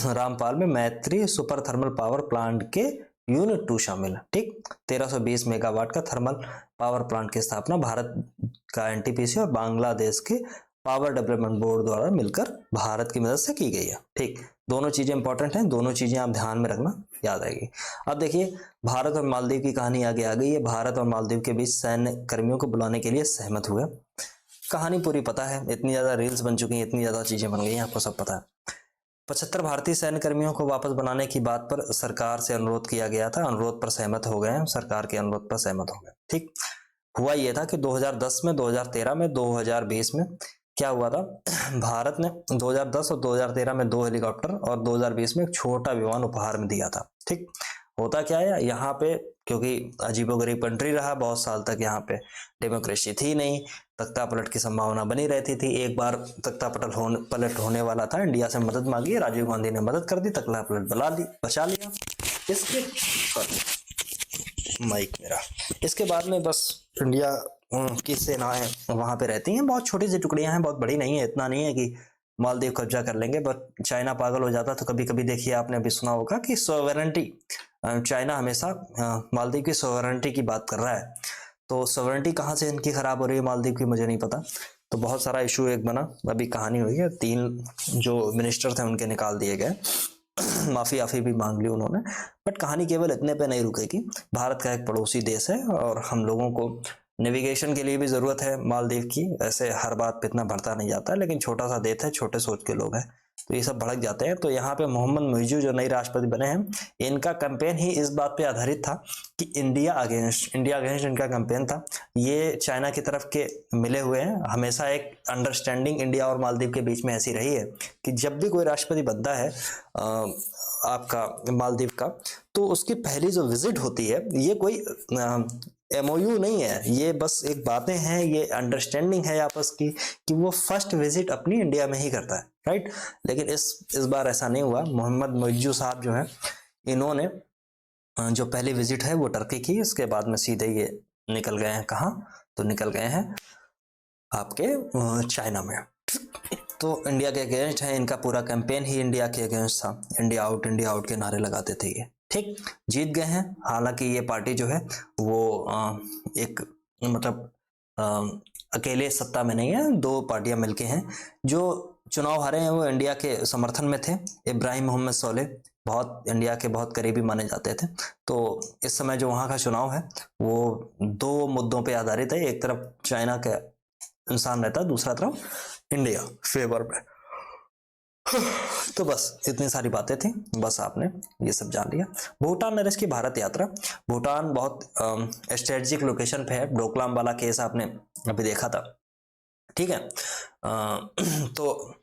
रामपाल में मैत्री सुपर थर्मल पावर प्लांट के यूनिट 2 शामिल है। ठीक, 1320 मेगावाट का थर्मल पावर प्लांट की स्थापना भारत का एनटीपीसी और बांग्लादेश के पावर डेवलपमेंट बोर्ड द्वारा मिलकर भारत की मदद से की गई है। ठीक, दोनों चीजें इंपॉर्टेंट हैं, दोनों चीजें आप ध्यान में रखना, याद आएगी। अब देखिए, भारत और मालदीव की कहानी आगे आ गई है। भारत और मालदीव के बीच सैन्य कर्मियों को बुलाने के लिए सहमत हुए। कहानी पूरी पता है, इतनी ज्यादा रील्स बन चुकी हैं, इतनी ज्यादा चीजें बन गई हैं, आपको सब पता है। 75 भारतीय सैन्य कर्मियों को वापस बनाने की बात पर सरकार से अनुरोध किया गया था, अनुरोध पर सहमत हो गए हैं, सरकार के अनुरोध पर सहमत हो गए। ठीक, हुआ यह था कि 2010 में, 2013 में, 2020 में क्या हुआ था, भारत ने 2010 और 2013 में 2 हेलीकॉप्टर और 2020 में एक छोटा विमान उपहार में दिया था। ठीक, होता क्या है यहाँ पे, क्योंकि अजीबोगरीब कंट्री रहा बहुत साल तक, यहाँ पे डेमोक्रेसी थी नहीं, तख्ता पलट की संभावना बनी रहती थी। एक बार तख्ता पलट होने वाला था, इंडिया से मदद मांगी, राजीव गांधी ने मदद कर दी, तख्ता पलट बचा लिया। माइक मेरा, इसके बाद में बस इंडिया की सेनाएं वहां पे रहती हैं, बहुत छोटी सी टुकड़ियां हैं, बहुत बड़ी नहीं है, इतना नहीं है कि मालदीव कब्जा कर लेंगे। बट चाइना पागल हो जाता, तो कभी कभी देखिए, आपने अभी सुना होगा कि सोवरेंटी, चाइना हमेशा मालदीव की सोवरेंटी की बात कर रहा है। तो सोवरेंटी कहाँ से इनकी खराब हो रही है मालदीव की, मुझे नहीं पता। तो बहुत सारा इशू एक बना, अभी कहानी हुई है, 3 जो मिनिस्टर थे उनके निकाल दिए गए, माफी भी मांग ली उन्होंने। बट कहानी केवल इतने पे नहीं रुकेगी। भारत का एक पड़ोसी देश है, और हम लोगों को नेविगेशन के लिए भी जरूरत है मालदीव की। ऐसे हर बात पे इतना बढ़ता नहीं जाता, लेकिन छोटा सा देश है, छोटे सोच के लोग हैं, तो ये सब भड़क जाते हैं। तो यहाँ पे मोहम्मद मुइज़्ज़ू जो नए राष्ट्रपति बने हैं, इनका कैंपेन ही इस बात पे आधारित था कि इंडिया अगेंस्ट इनका कैंपेन था। ये चाइना की तरफ के मिले हुए हैं। हमेशा एक अंडरस्टैंडिंग इंडिया और मालदीव के बीच में ऐसी रही है कि जब भी कोई राष्ट्रपति बनता है आपका मालदीव का, तो उसकी पहली जो विजिट होती है, ये कोई MOU नहीं है, ये बस एक बातें हैं, ये अंडरस्टैंडिंग है आपस की कि वो फर्स्ट विजिट अपनी इंडिया में ही करता है, राइट। लेकिन इस बार ऐसा नहीं हुआ। मोहम्मद मोइज्जू साहब जो है, इन्होंने जो पहली विजिट है वो टर्की की, उसके बाद में सीधे ये निकल गए हैं कहाँ, तो निकल गए हैं आपके चाइना में। तो इंडिया के अगेंस्ट है, इनका पूरा कैंपेन ही इंडिया के अगेंस्ट था, इंडिया आउट के नारे लगाते थे ये, ठीक। जीत गए हैं। हालांकि ये पार्टी जो है वो एक मतलब अकेले सत्ता में नहीं है, दो पार्टियां मिलके हैं। जो चुनाव हारे हैं वो इंडिया के समर्थन में थे। इब्राहिम मोहम्मद सोलेह बहुत इंडिया के बहुत करीबी माने जाते थे। तो इस समय जो वहाँ का चुनाव है वो दो मुद्दों पे आधारित है, एक तरफ चाइना का इंसान रहता है, दूसरा तरफ इंडिया फेवर में। तो बस इतनी सारी बातें थी, बस आपने ये सब जान लिया। भूटान नरेश की भारत यात्रा। भूटान बहुत स्ट्रेटेजिक लोकेशन पे है। डोकलाम वाला केस आपने अभी देखा था, ठीक है। तो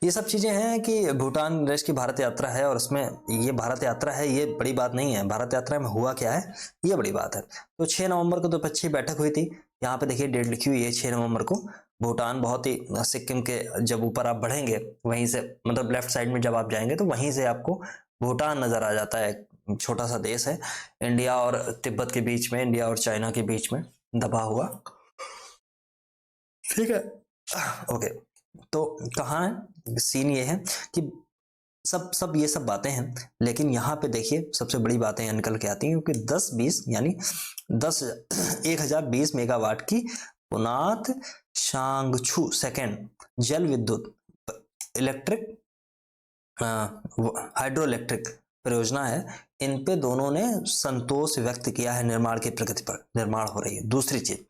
ये सब चीजें हैं कि भूटान नरेश की भारत यात्रा है, और उसमें ये भारत यात्रा है, ये बड़ी बात नहीं है। भारत यात्रा में हुआ क्या है, ये बड़ी बात है। तो 6 नवंबर को तो अच्छी बैठक हुई थी। यहाँ पे देखिए डेट लिखी हुई है 6 नवंबर को। भूटान बहुत ही, सिक्किम के जब ऊपर आप बढ़ेंगे वहीं से, मतलब लेफ्ट साइड में जब आप जाएंगे तो वहीं से आपको भूटान नजर आ जाता है। छोटा सा देश है, इंडिया और तिब्बत के बीच में, इंडिया और चाइना के बीच में दबा हुआ, ठीक है। ओके, तो कहाँ है सीन, ये है कि सब ये सब बातें हैं, लेकिन यहाँ पे देखिए सबसे बड़ी बातें निकल के आती हैं, क्योंकि 10-20 यानी 10,020 मेगावाट की पुनात शांगछू सेकेंड जल विद्युत इलेक्ट्रिक हाइड्रो इलेक्ट्रिक परियोजना है। इन पे दोनों ने संतोष व्यक्त किया है निर्माण की प्रगति पर, निर्माण हो रही है। दूसरी चीज,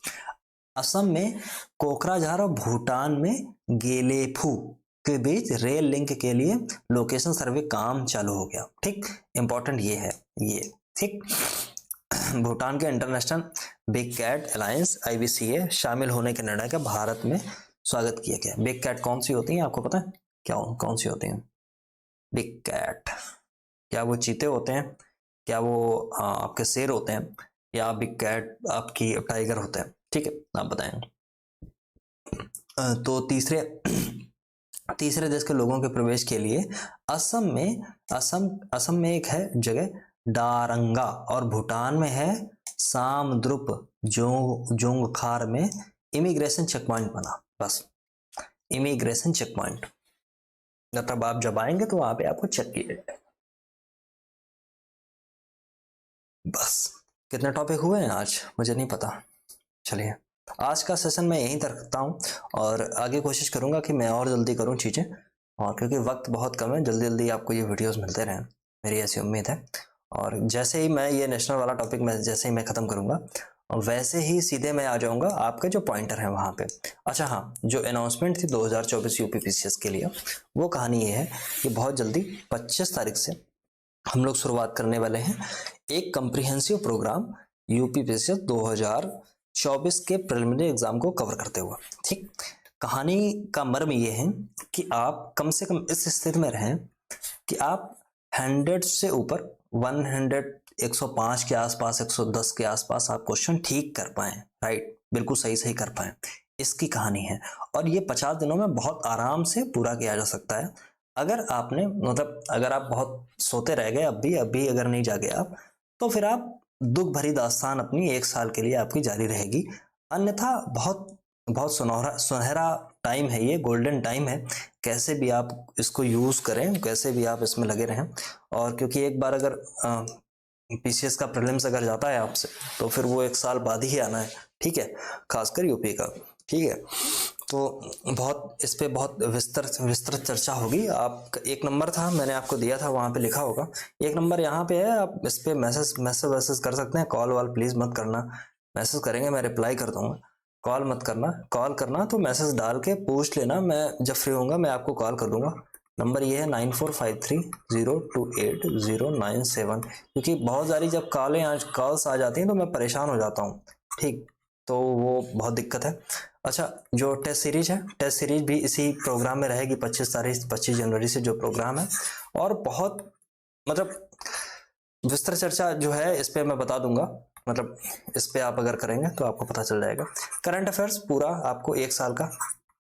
असम में कोकराझार और भूटान में गेलेफू के बीच रेल लिंक के लिए लोकेशन सर्वे काम चालू हो गया, ठीक। इंपॉर्टेंट ये है, ये ठीक। भूटान के international big cat alliance IBCA शामिल होने के निर्णय का भारत में स्वागत किया गया। बिग कैट कौन सी होती है आपको पता है, क्या कौन सी होती है बिग कैट? क्या वो चीते होते हैं, क्या वो आपके शेर होते हैं, या बिग कैट आपकी टाइगर होता है, ठीक है, आप बताएं। तो तीसरे देश के लोगों के प्रवेश के लिए असम में एक है जगह डारंगा, और भूटान में है सामद्रुप जोंगखार में इमिग्रेशन चेक पॉइंट बना। बस इमिग्रेशन चेक पॉइंट, मतलब आप जब आएंगे तो वहां पे आपको चेक किया जाएगा। बस कितने टॉपिक हुए हैं आज मुझे नहीं पता। चलिए आज का सेशन मैं यहीं तक रखता हूँ, और आगे कोशिश करूंगा कि मैं और जल्दी करूँ चीज़ें, और क्योंकि वक्त बहुत कम है, जल्दी जल्दी आपको ये वीडियोस मिलते रहें, मेरी ऐसी उम्मीद है। और जैसे ही मैं ये नेशनल वाला टॉपिक जैसे ही मैं ख़त्म करूँगा, वैसे ही सीधे मैं आ जाऊँगा आपके जो पॉइंटर हैं वहाँ पे। अच्छा हाँ, जो अनाउंसमेंट थी 2024 UPPCS के लिए, वो कहानी ये है कि बहुत जल्दी 25 तारीख से हम लोग शुरुआत करने वाले हैं एक कंप्रिहेंसिव प्रोग्राम UPPCS 2024 के प्रिलिमिनरी एग्जाम को कवर करते हुए, ठीक। कहानी का मर्म ये है कि आप कम से कम इस स्थिति में रहें कि आप 100 से ऊपर 100, 105 के आसपास, 110 के आसपास आप क्वेश्चन ठीक कर पाएं, राइट, बिल्कुल सही कर पाएं। इसकी कहानी है, और ये 50 दिनों में बहुत आराम से पूरा किया जा सकता है। अगर आपने मतलब अगर आप बहुत सोते रह गए अभी अगर नहीं जागे आप, तो फिर आप दुख भरी दास्तान अपनी 1 साल के लिए आपकी जारी रहेगी। अन्यथा बहुत बहुत सुनहरा टाइम है ये, गोल्डन टाइम है। कैसे भी आप इसको यूज करें, कैसे भी आप इसमें लगे रहें। और क्योंकि एक बार अगर PCS का प्रीलिम्स अगर जाता है आपसे, तो फिर वो 1 साल बाद ही आना है, ठीक है, खासकर यूपी का, ठीक है। तो बहुत इस पे बहुत विस्तृत चर्चा होगी। आप 1 नंबर था मैंने आपको दिया था, वहाँ पे लिखा होगा 1 नंबर यहाँ पे है। आप इस पे मैसेज कर सकते हैं। कॉल वाल प्लीज मत करना, मैसेज करेंगे मैं रिप्लाई कर दूंगा, कॉल मत करना। कॉल करना तो मैसेज डाल के पूछ लेना, मैं जब फ्री होऊंगा मैं आपको कॉल कर दूंगा। नंबर ये है 9453028097, क्योंकि बहुत सारी जब कॉल्स आ जाती हैं तो मैं परेशान हो जाता हूँ, ठीक, तो वो बहुत दिक्कत है। अच्छा, जो टेस्ट सीरीज है, टेस्ट सीरीज भी इसी प्रोग्राम में रहेगी। 25 जनवरी से जो प्रोग्राम है, और बहुत मतलब विस्तृत चर्चा जो है इस पे मैं बता दूंगा। मतलब इस पे आप अगर करेंगे तो आपको पता चल जाएगा। करंट अफेयर्स पूरा आपको 1 साल का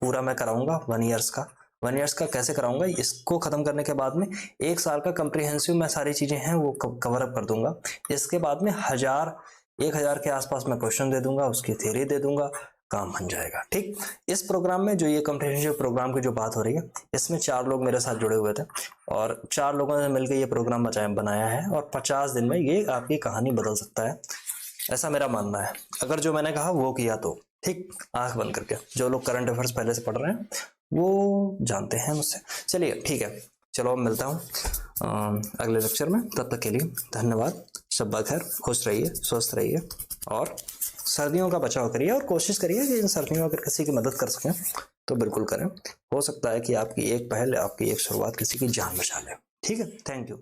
पूरा मैं कराऊंगा, 1 ईयर्स का। 1 ईयर्स का कैसे कराऊंगा, इसको खत्म करने के बाद में 1 साल का कंप्रिहेंसिव मैं सारी चीजें हैं वो कवर अप कर दूंगा। इसके बाद में 1000 के आसपास मैं क्वेश्चन दे दूंगा, उसकी थ्योरी दे दूंगा, काम बन जाएगा। ठीक, इस प्रोग्राम में जो ये कंप्रिहेंसिव प्रोग्राम की जो बात हो रही है, इसमें 4 लोग मेरे साथ जुड़े हुए थे और 4 लोगों ने मिलकर ये प्रोग्राम बनाया है और 50 दिन में ये आपकी कहानी बदल सकता है, ऐसा मेरा मानना है। अगर जो मैंने कहा वो किया तो ठीक, आंख बंद करके। जो लोग करंट अफेयर्स पहले से पढ़ रहे हैं वो जानते हैं मुझसे। चलिए ठीक है, चलो अब मिलता हूँ अगले लेक्चर में। तब तक के लिए धन्यवाद। शब्बा खैर, खुश रहिए, स्वस्थ रहिए और सर्दियों का बचाव करिए और कोशिश करिए कि इन सर्दियों में अगर किसी की मदद कर सकें तो बिल्कुल करें। हो सकता है कि आपकी एक पहल, आपकी एक शुरुआत किसी की जान बचा ले। ठीक है, थैंक यू।